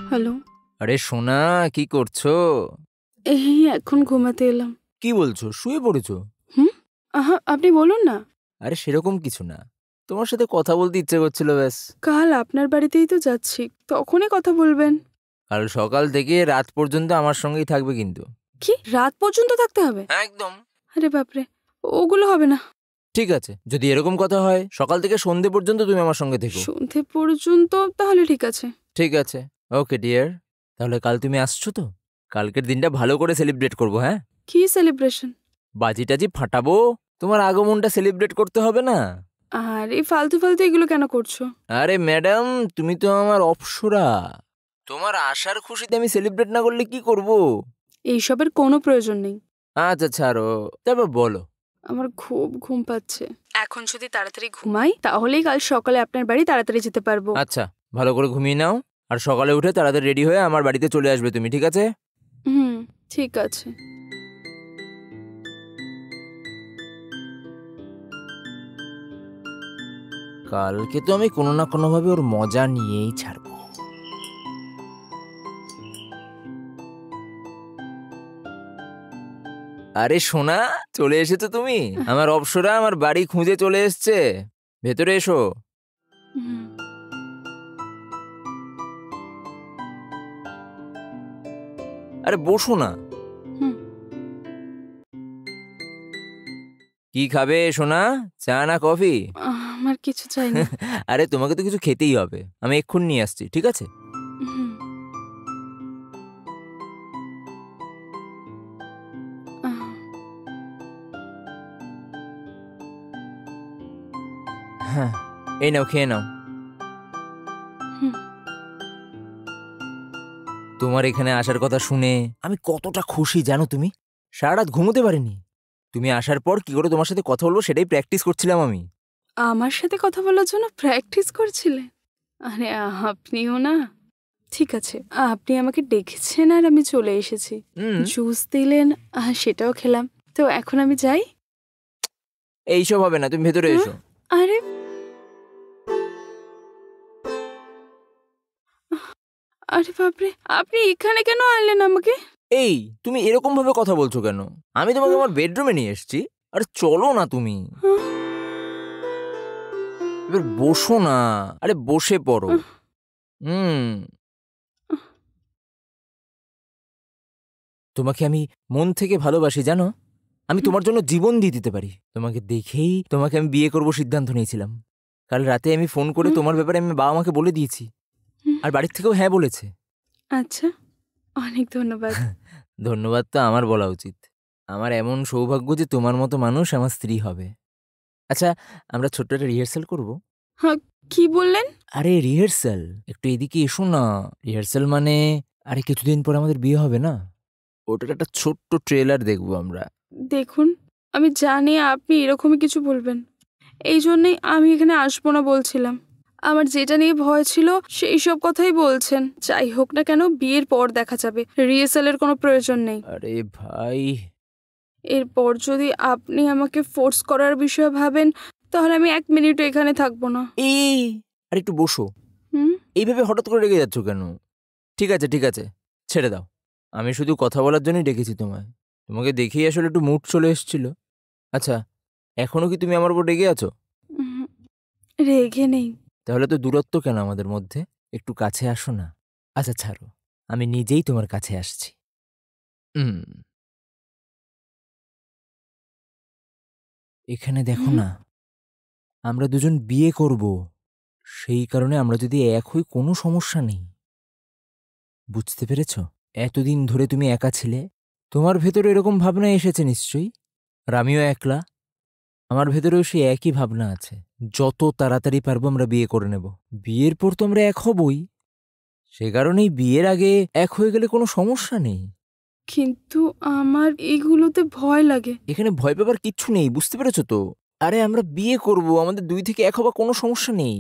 হ্যালো। আরে সোনা, কি করছো? এই এখন ঘুমাতে এলাম। কি বলছো, শুয়ে পড়েছো? আহা, আপনি বলুন না। আরে সেরকম কিছু না, তোমার সাথে কথা বলতে ইচ্ছে করছিল ব্যাস। কাল আপনার বাড়িতেই তো যাচ্ছি, তখনই কথা বলবেন। কাল সকাল থেকে রাত পর্যন্ত আমার সঙ্গেই থাকবে কিন্তু। কি, রাত পর্যন্ত থাকতে হবে? একদম। আরে বাপরে, ওগুলো হবে না। ঠিক আছে, যদি এরকম কথা হয় সকাল থেকে সন্ধে পর্যন্ত তুমি আমার সঙ্গে থেকো। সন্ধে পর্যন্ত? তাহলে ঠিক আছে। ঠিক আছে, ওকে ডিয়ার। তাহলে কাল তুমি আসছো তো? কালকের দিনটা ভালো করে সেলিব্রেট করবো, হ্যাঁ? কি সেলিব্রেশন? বাজি টাজি ফাটাবো, তোমার আগমনটা সেলিব্রেট করতে হবে না? আর এই ফালতু ফালতু এগুলো কেন করছো? আরে ম্যাডাম, তুমি তো আমার অপ্সরা। তোমার আসার খুশিতে আমি সেলিব্রেট না করলে কি করব? এইসবের কোনো প্রয়োজন নেই। আচ্ছা ছাড়ো, তারপর বলো। আমার খুব ঘুম পাচ্ছে। এখন যদি তাড়াতাড়ি ঘুমাই তাহলেই কাল সকালে আপনার বাড়ি তাড়াতাড়ি যেতে পারবো। আচ্ছা, ভালো করে ঘুমিয়ে নাও, আর সকালে উঠে তাড়াতাড়ি রেডি হয়ে আমার বাড়িতে চলে আসবে তুমি, ঠিক আছে? হুম, ঠিক আছে। কালকে তো আমি কোনো না কোনোভাবে ওর মজা নিয়েই ছাড়বো। আরে সোনা, চলে এসেছো তুমি? আমার অপ্সরা আমার বাড়ি খুঁজে চলে এসছে। ভেতরে এসো। হুম, আরে বসো না। হুম। কি খাবে সোনা, চা না কফি? আমার কিছু চাই না। আরে তোমাকে তো কিছু খেতেই হবে, আমি এক্ষুনি নিয়ে আসছি, ঠিক আছে? হুম, আহ, হ্যাঁ, এই নাও, খেয়ে নাও। হুম। তোমার এখানে আসার কথা শুনে আমি কতটা খুশি জানো তুমি? সারা রাত ঘুমোতে পারিনি। তুমি আসার পর কি করে তোমার সাথে কথা বলবো সেটাই প্র্যাকটিস করছিলাম আমি। আমার সাথে কথা বলার জন্য প্র্যাকটিস করছিলেন? আরে আপনিও না। ঠিক আছে, আপনি আমাকে ডেকেছেন আর আমি চলে এসেছি। হুম, জুস দিলেন, সেটাও খেলাম। তো এখন আমি যাই। এইসব হবে না, তুমি ভেতরে এসো। আরে আরে বাপরে, আপনি এখানে কেন আনলেন আমাকে? এই, তুমি এরকম ভাবে কথা বলছো কেন? আমি তোমাকে আমার বেডরুমে নিয়ে এসেছি। আরে চলো না তুমি, আহ, এবার বসো না। আরে বসে পড়ো। হুম, তোমাকে আমি মন থেকে ভালোবাসি জানো। আমি তোমার জন্য জীবন দিয়ে দিতে পারি। তোমাকে দেখেই তোমাকে আমি বিয়ে করব সিদ্ধান্ত নিয়েছিলাম। কাল রাতে আমি ফোন করে হুম। তোমার ব্যাপারে আমি বাবা মাকে বলে দিয়েছি, হুম। আর বাড়ির থেকেও হ্যাঁ বলেছে। আচ্ছা, অনেক ধন্যবাদ। ধন্যবাদ তো আমার বলা উচিত। আমার এমন সৌভাগ্য যে তোমার মতো মানুষ আমার স্ত্রী হবে। আচ্ছা, আমরা ছোট্ট একটা রিহার্সাল করব। হ্যাঁ, কি বললেন? আরে রিহার্সাল, একটু এদিকে এসো না। রিহার্সাল মানে, আরে কিছুদিন পর আমাদের বিয়ে হবে না, ওটার একটা ছোট্ট ট্রেলার দেখবো আমরা। দেখুন, আমি জানি আপনি এরকমই কিছু বলবেন। এই জন্যই আমি এখানে আসবো না বলছিলাম। আমার যেটা নিয়ে ভয় ছিল সেই সব কথাই বলছেন। যাই হোক না কেন, বিয়ের পর দেখা যাবে। রিহার্সালের কোনো প্রয়োজন নেই। আরে ভাই, এরপর যদি আপনি আমাকে ফোর্স করার বিষয়ে ভাবেন তাহলে আমি 1 মিনিটও এখানে থাকবো না। এই, আর একটু বসো। হুম। এইভাবে হঠাৎ করে রেগে যাচ্ছ কেন? ঠিক আছে ঠিক আছে, ছেড়ে দাও। আমি শুধু কথা বলার জন্যই ডেকেছি তোমায়। তোমাকে দেখেই আসলে একটু মুড চলে এসেছিল। আচ্ছা, এখনো কি তুমি আমার উপর রেগে আছো? উম, রেগে নেই। তাহলে তো দূরত্ব কেন আমাদের মধ্যে? একটু কাছে আসো না। আচ্ছা ছাড়ো, আমি নিজেই তোমার কাছে আসছি। হুম, এখানে দেখো হুম, না, আমরা দুজন বিয়ে করব। সেই কারণে আমরা যদি এক হই কোনো সমস্যা নেই। বুঝতে পেরেছ? এতদিন ধরে তুমি একা ছিলে, তোমার ভেতরে এরকম ভাবনা এসেছে নিশ্চয়ই। আর আমিও একলা, আমার ভেতরেও সেই একই ভাবনা আছে। যত তাড়াতাড়ি পারবো আমরা বিয়ে করে নেব। বিয়ের পর তো আমরা এক হবই। সে কারণেই বিয়ের আগে এক হয়ে গেলে কোনো সমস্যা নেই। কিন্তু আমার এগুলোতে ভয় লাগে। এখানে ভয় পাবার কিচ্ছু নেই, বুঝতে পেরেছ তো? আরে আমরা বিয়ে করব, আমাদের 2 থেকে 1 হবা কোনো সমস্যা নেই।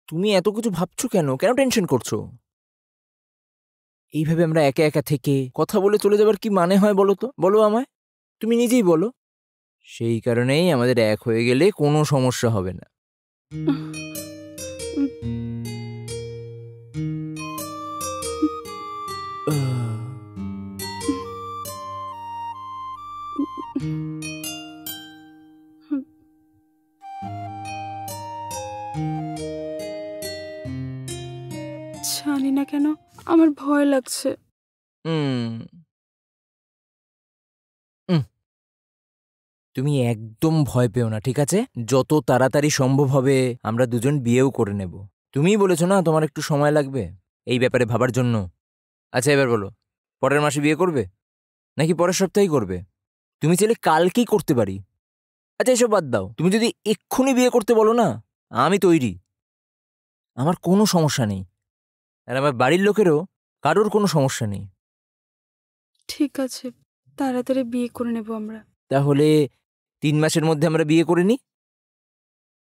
তুমি এত কিছু ভাবছো কেন? কেন টেনশন করছো? এইভাবে আমরা একা একা থেকে কথা বলে চলে যাবার কি মানে হয় বলো তো? বলো আমায়, তুমি নিজেই বলো। সেই কারণেই আমাদের এক হয়ে গেলে কোনো সমস্যা হবে না। উম, জানি না কেন আমার ভয় লাগছে। হুম, উম, তুমি একদম ভয় পেও না, ঠিক আছে? যত তাড়াতাড়ি সম্ভব হবে আমরা দুজন বিয়েও করে নেব। তুমিই বলেছো না তোমার একটু সময় লাগবে এই ব্যাপারে ভাবার জন্য। আচ্ছা এবার বলো, পরের মাসে বিয়ে করবে নাকি পরের সপ্তাহেই করবে? তুমি চাইলে কালকেই করতে পারি। আচ্ছা এসব বাদ দাও, তুমি যদি এক্ষুনি বিয়ে করতে বলো না, আমি তৈরি। আমার কোনো সমস্যা নেই, আর আমার বাড়ির লোকেরও কারোর কোনো সমস্যা নেই। ঠিক আছে, তাড়াতাড়ি বিয়ে করে নেব আমরা। তাহলে 3 মাসের মধ্যে আমরা বিয়ে করে নিই।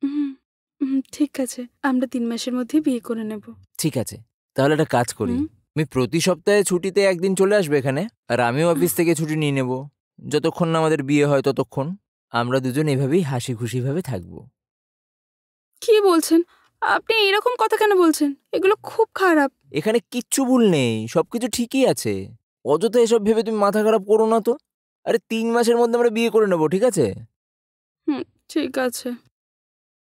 হুম, ঠিক আছে, আমরা 3 মাসের মধ্যে বিয়ে করে নেব। ঠিক আছে, তাহলে একটা কাজ করি। হুম। আমি প্রতি সপ্তাহে ছুটিতে একদিন চলে আসবে এখানে, আর আমিও অফিস থেকে ছুটি নিয়ে নেব। যতক্ষণ না আমাদের বিয়ে হয় ততক্ষণ আমরা দুজন এভাবেই হাসি খুশি ভাবে থাকবো। কি বলছেন আপনি? এরকম কথা কেন বলছেন? এগুলো খুব খারাপ। এখানে কিচ্ছু ভুল নেই, সবকিছু ঠিকই আছে। অযথা এসব ভেবে তুমি মাথা খারাপ করো না তো। আরে 3 মাসের মধ্যে আমরা বিয়ে করে নেবো, ঠিক আছে? ঠিক আছে।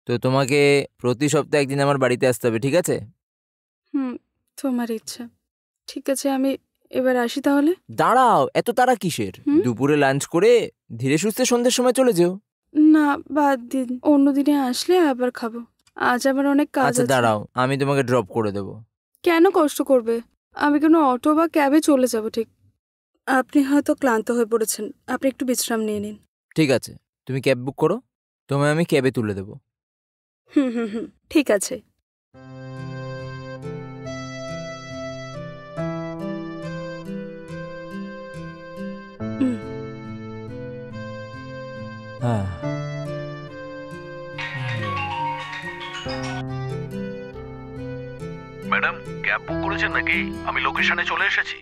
তো তোমাকে প্রতি সপ্তাহে একদিন আমার বাড়িতে আসতে হবে, ঠিক আছে? তোমার ইচ্ছা। ঠিক আছে, আমি এবার আসি তাহলে। দাঁড়াও, এত তাড়া কিসের? দুপুরে লাঞ্চ করে ধীরে সুস্থে সন্ধ্যের সময় চলে যেও। না, বাদ দিন, অন্য দিনে আসলে আবার খাবো। আজ আমার অনেক কাজ আচ্ছা আছে। দাঁড়াও, আমি তোমাকে ড্রপ করে দেবো। কেন কষ্ট করবে? আমি কোনো অটো বা ক্যাবে চলে যাব। ঠিক, আপনি হয়তো ক্লান্ত হয়ে পড়েছেন, আপনি একটু বিশ্রাম নিয়ে নিন। ঠিক আছে, তুমি ক্যাব বুক করো, তোমায় আমি ক্যাবে তুলে দেবো। ঠিক আছে। হ্যাঁ, ম্যাডাম, ক্যাব বুক করেছেন নাকি? আমি লোকেশনে চলে এসেছি।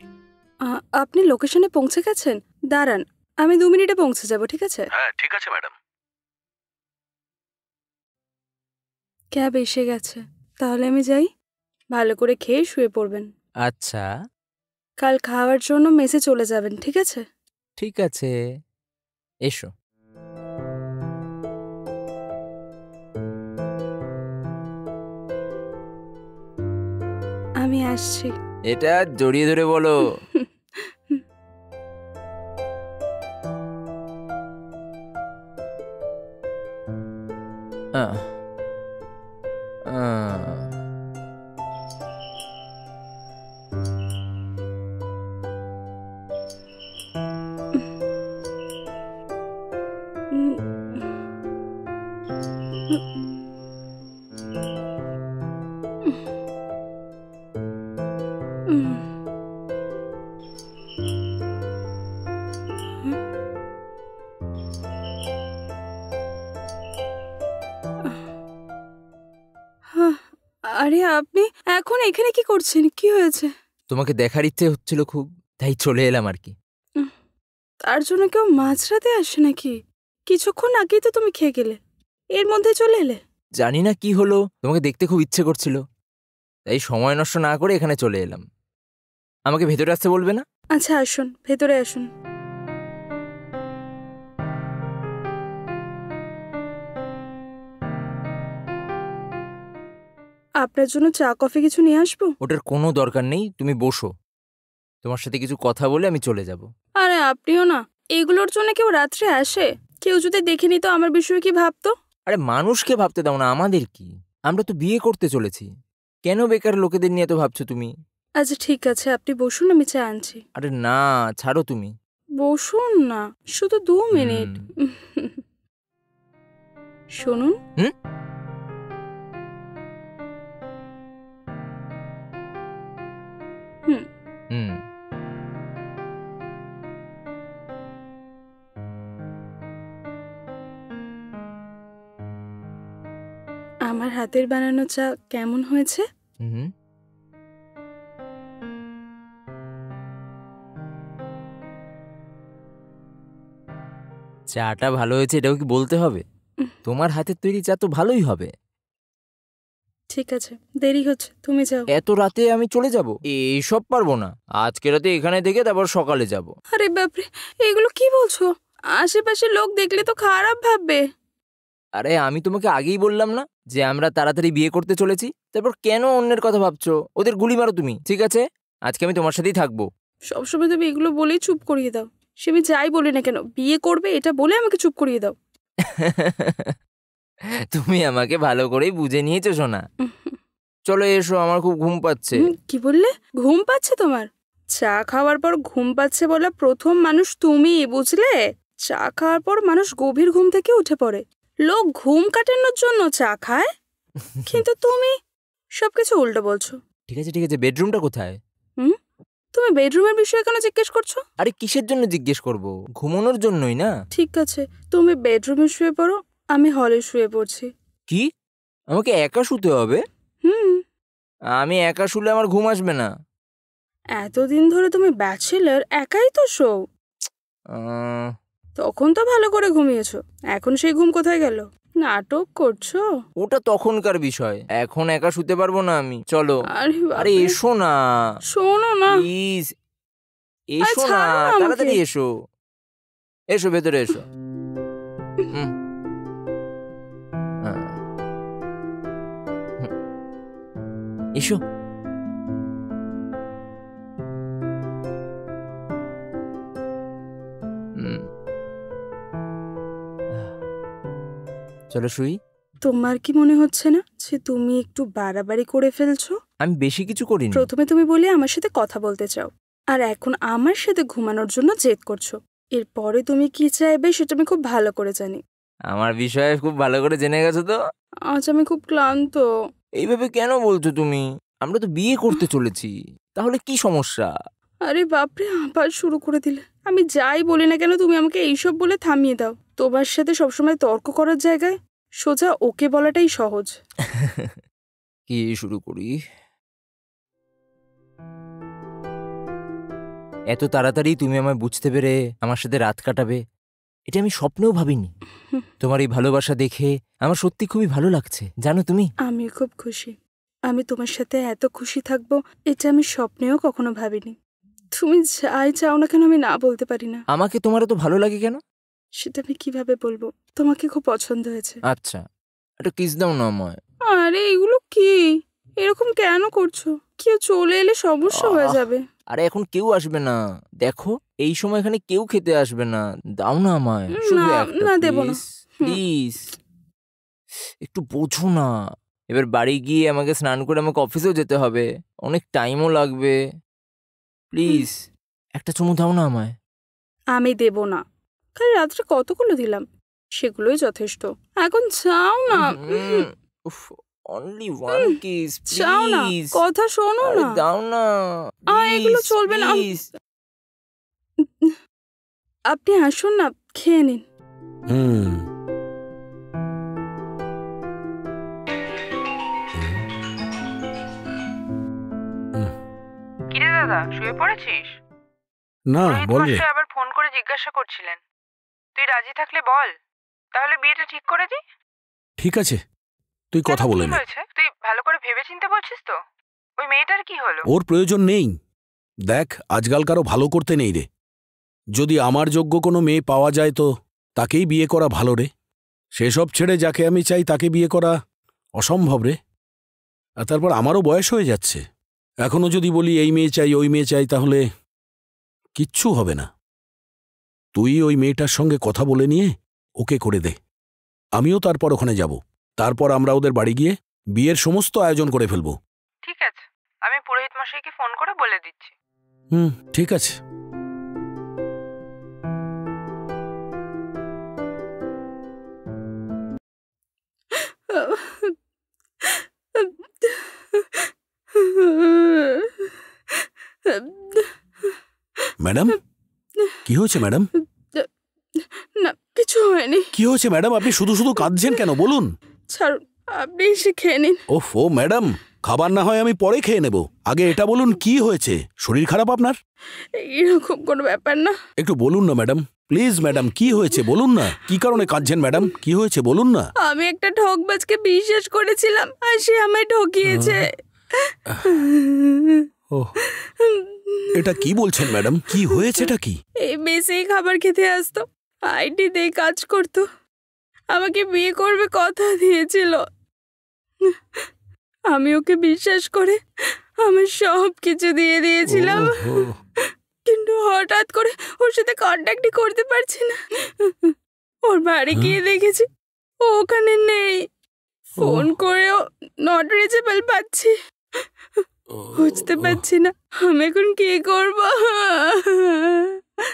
আপনি লোকেশনে পৌঁছে গেছেন? দাঁড়ান, আমি 2 মিনিটে পৌঁছে যাব, ঠিক আছে? হ্যাঁ ঠিক আছে ম্যাডাম। ক্যাব এসে গেছে, তাহলে আমি যাই। ভালো করে খেয়ে শুয়ে পড়বেন। আচ্ছা কাল খাওয়ার জন্য মেসে চলে যাবেন, ঠিক আছে? ঠিক আছে, এসো। আমি আসছি। এটা জড়িয়ে ধরে বলো। আহ, আহ। আরে আপনি এখন এখানে কি করছেন? কি হয়েছে? তোমাকে দেখার ইচ্ছে হচ্ছিল খুব, তাই চলে এলাম আর কি। তার জন্য কেউ মাঝরাতে আসে নাকি? কিছুক্ষণ আগেই তো তুমি খেয়ে গেলে, এর মধ্যে চলে এলে? জানি না কি হলো, তোমাকে দেখতে খুব ইচ্ছে করছিল, তাই সময় নষ্ট না করে এখানে চলে এলাম। আমাকে ভেতরে আসতে বলবে না? আচ্ছা আসুন, ভেতরে আসুন। আপনার জন্য চা কফি কিছু নিয়ে আসবো? ওটার কোনো দরকার নেই, তুমি বসো, তোমার সাথে কিছু কথা বলে আমি চলে যাব। আরে আপনিও না, এগুলোর জন্য কেউ রাত্রে আসে? কেউ যদি দেখে নিত আমার বিষয়ে কি ভাবতো? আরে মানুষকে ভাবতে দাও না, আমাদের কি? আমরা তো বিয়ে করতে চলেছি, কেন বেকার লোকেদের নিয়ে তো ভাবছো তুমি? আচ্ছা ঠিক আছে, আপনি বসুন, আমি চা আনছি। আরে না, ছাড়ো তুমি। বসুন না, শুধু 2 মিনিট। শুনুন। হুম? হুম। আমার হাতের বানানো চা কেমন হয়েছে? হুম। চাটা ভালো হয়েছে এটাও কি বলতে হবে? তোমার হাতের তৈরি চা তো ভালোই হবে। ঠিক আছে, দেরি হচ্ছে, তুমি যাও। এত রাতে আমি চলে যাব? এইসব পারবো না, আজকে রাতে এখানে থেকে তারপর সকালে যাব। আরে বাপরে, এগুলো কি বলছো? আশেপাশে লোক দেখলে তো খারাপ ভাববে। আরে আমি তোমাকে আগেই বললাম না যে আমরা তাড়াতাড়ি বিয়ে করতে চলেছি? তারপর কেন অন্যের কথা ভাবছো? ওদের গুলি মারো তুমি। ঠিক আছে, আজকে আমি তোমার সাথেই থাকবো। সবসময় তুমি এগুলো বলেই চুপ করিয়ে দাও। সে আমি যাই বলি না কেন, বিয়ে করবে এটা বলে আমাকে চুপ করিয়ে দাও। তুমি আমাকে ভালো করেই বুঝে নিয়েছো সোনা। চলো এসো, আমার খুব ঘুম পাচ্ছে। কি বললে? ঘুম পাচ্ছে তোমার? চা খাওয়ার পর ঘুম পাচ্ছে বলা প্রথম মানুষ তুমি, বুঝলে? চা খাওয়ার পর মানুষ গভীর ঘুম থেকে উঠে পড়ে, লোক ঘুম কাটানোর জন্য চা খায়, কিন্তু তুমি সবকিছু উল্টো বলছো। ঠিক আছে, বেডরুমটা কোথায়? তুমি বেডরুমের বিষয়ে কেন জিজ্ঞেস করছো? আরে কিসের জন্য জিজ্ঞেস করব? ঘুমানোর জন্যই না। ঠিক আছে, তুমি বেডরুমে শুয়ে পড়ো, আমি হলে শুয়ে পড়ছি। কি? আমাকে একা শুতে হবে? আমি একা শুলে আমার ঘুম আসবে না। এতদিন ধরে তুমি ব্যাচেলর, একাই তো শো। তখন তো ভালো করে ঘুমিয়েছো, এখন সেই ঘুম কোথায় গেল? নাটক করছো। ওটা তখনকার বিষয়, এখন একা শুতে পারবো না আমি। চলো। আরে আরে এসো না, শোনো না প্লিজ এসো না, তাড়াতাড়ি এসো, এসো ভেতরে এসো। এসো। চলো শুই। তোমার কি মনে হচ্ছে না যে তুমি একটু বাড়াবাড়ি করে ফেলছো? আমি বেশি কিছু করিনি। প্রথমে তুমি বলে আমার সাথে কথা বলতে চাও, আর এখন আমার সাথে ঘুমানোর জন্য জেদ করছো। এরপরে তুমি কি চাইবে সেটা আমি খুব ভালো করে জানি। আমার বিষয়ে খুব ভালো করে জেনে গেছো তো। আজ আমি খুব ক্লান্ত। এইভাবে কেন বলছো তুমি? আমরা তো বিয়ে করতে চলেছি, তাহলে কি সমস্যা? আরে বাপরে, আবার শুরু করে দিলে। আমি যাই বলি না কেন তুমি আমাকে এইসব বলে থামিয়ে দাও। তোমার সাথে সবসময় তর্ক করার জায়গায় সোজা ওকে বলাটাই সহজ। কি শুরু করি? এত তাড়াতাড়ি তুমি আমায় বুঝতে পেরে আমার সাথে রাত কাটাবে, এটা আমি স্বপ্নেও ভাবিনি। তোমার এই ভালোবাসা দেখে আমার সত্যি খুবই ভালো লাগছে, জানো তুমি। আমি খুব খুশি। আমি তোমার সাথে এত খুশি থাকবো এটা আমি স্বপ্নেও কখনো ভাবিনি। তুমি যাই চাও না কেন আমি না বলতে পারি না। আমাকে তোমার তো ভালো লাগে কেন? সেটা আমি কিভাবে বলবো? তোমাকে খুব পছন্দ হয়েছে। আচ্ছা, একটা কিস দাও না আমায়। আরে এগুলো কি? এরকম কেন করছো? কেউ চলে এলে সমস্যা হয়ে যাবে। আরে এখন কেউ আসবে না, দেখো এই সময় এখানে কেউ খেতে আসবে না, দাও না আমায় শুধু একটা। না, দেব না। প্লিজ একটু বোঝো না। এবার বাড়ি গিয়ে আমাকে স্নান করে আমাকে অফিসেও যেতে হবে, অনেক টাইমও লাগবে। প্লিজ একটা চুমু দাও না আমায়। আমি দেব না। কাল রাত্রে কতগুলো দিলাম, সেগুলোই যথেষ্ট। এখন চাও না। অনলি ওয়ান কিস চাও না, প্লিজ। কথা শোনো না। দাও না। এগুলো চলবে না। আপনি আসুন না, খেয়ে নিন। কিরে দাদা, শুয়ে পড়েছিস? না, বল রে। আবার ফোন করে জিজ্ঞাসা করছিলেন, তুই রাজি থাকলে বল, তাহলে বিয়েটা ঠিক করে দি। ঠিক আছে, তুই কথা বলে নে। তুই ভালো করে ভেবেচিন্তে বলছিস তো? ওই মেয়েটার কি হলো? ওর প্রয়োজন নেই। দেখ, আজকাল কারো ভালো করতে নেই রে। যদি আমার যোগ্য কোনো মেয়ে পাওয়া যায় তো তাকেই বিয়ে করা ভালো রে। সেসব ছেড়ে যাকে আমি চাই তাকে বিয়ে করা অসম্ভব রে। আর তারপর আমারও বয়স হয়ে যাচ্ছে। এখনো যদি বলি এই মেয়ে চাই ওই মেয়ে চাই তাহলে কিচ্ছু হবে না। তুই ওই মেয়েটার সঙ্গে কথা বলে নিয়ে ওকে করে দে। আমিও তারপর ওখানে যাব। তারপর আমরা ওদের বাড়ি গিয়ে বিয়ের সমস্ত আয়োজন করে ফেলব। ঠিক আছে, আমি পুরোহিত মশাইকে ফোন করে বলে দিচ্ছি। ঠিক আছে। ম্যাডাম, কি হয়েছে ম্যাডাম? না, কিছু হয়নি। কি হয়েছে ম্যাডাম? আপনি শুধু শুধু কাঁদছেন কেন বলুন? ছাড়ুন, আপনি এসে খেয়ে নিন। ওফো ম্যাডাম, খাবার না হয় আমি পরে খেয়ে নেব, আগে এটা বলুন কি হয়েছে? শরীর খারাপ আপনার? এরকম কোনো ব্যাপার না। একটু বলুন না ম্যাডাম, প্লিজ ম্যাডাম, কি হয়েছে বলুন না। কি কারণে কাঁদছেন ম্যাডাম? কি হয়েছে বলুন না। আমি একটা ঠকবাজকে বিশ্বাস করেছিলাম আর সে আমায় ঠকিয়েছে। এটা কি বলছেন ম্যাডাম? কি হয়েছে? এটা কি? এই মেসেই খাবার খেতে আসতো, আইটি দিয়ে কাজ করতো, আমাকে বিয়ে করবে কথা দিয়েছিল। আমি ওকে বিশ্বাস করে আমার সব কিছু দিয়ে দিয়েছিলাম, কিন্তু হঠাৎ করে ওর সাথে কন্ট্যাক্টই করতে পারছি না। ওর বাড়ি গিয়ে দেখেছি ও ওখানে নেই, ফোন করেও নট রিচেবল পাচ্ছি। বুঝতে পারছি না আমি এখন কি করব।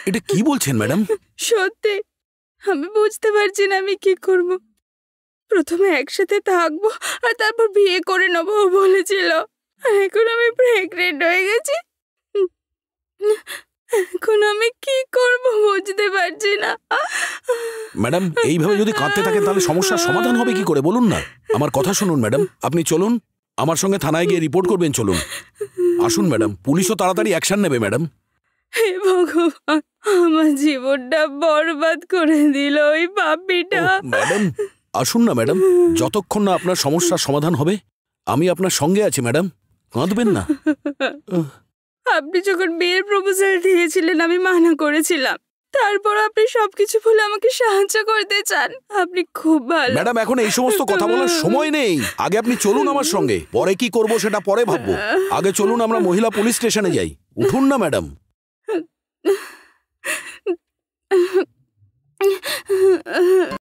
এটা কি বলছেন ম্যাডাম? সত্যি আমি বুঝতে পারছি না আমি কি করব। প্রথমে একসাথে থাকবো আর তারপর বিয়ে করে নেবো বলেছিল, আর এখন আমি প্রেগনেন্ট হয়ে গেছি। এখন আমি কি করব বুঝতে পারছি না। ম্যাডাম, এইভাবে যদি কাঁদতে থাকেন তাহলে সমস্যার সমাধান হবে কি করে বলুন না? আমার কথা শুনুন ম্যাডাম, আপনি চলুন আমার সঙ্গে থানায় গিয়ে রিপোর্ট করবেন। চলুন, আসুন ম্যাডাম, পুলিশও তাড়াতাড়ি অ্যাকশন নেবে ম্যাডাম। হে ভগবান, আমার জীবনটা বরবাদ করে দিল ওই পাপিটা। ম্যাডাম আসুন না ম্যাডাম, যতক্ষণ না আপনার সমস্যার সমাধান হবে আমি আপনার সঙ্গে আছি ম্যাডাম, কাঁদবেন না। আপনি যখন বিয়ের প্রপোজাল দিয়েছিলেন আমি মানা করেছিলাম, তারপর আপনি সবকিছু ভুলে আমাকে সাহায্য করতে চান। আপনি খুব ভালো। ম্যাডাম এখন এই সমস্ত কথা বলার সময় নেই, আগে আপনি চলুন আমার সঙ্গে, পরে কি করব সেটা পরে ভাববো। আগে চলুন আমরা মহিলা পুলিশ স্টেশনে যাই। উঠুন না ম্যাডাম।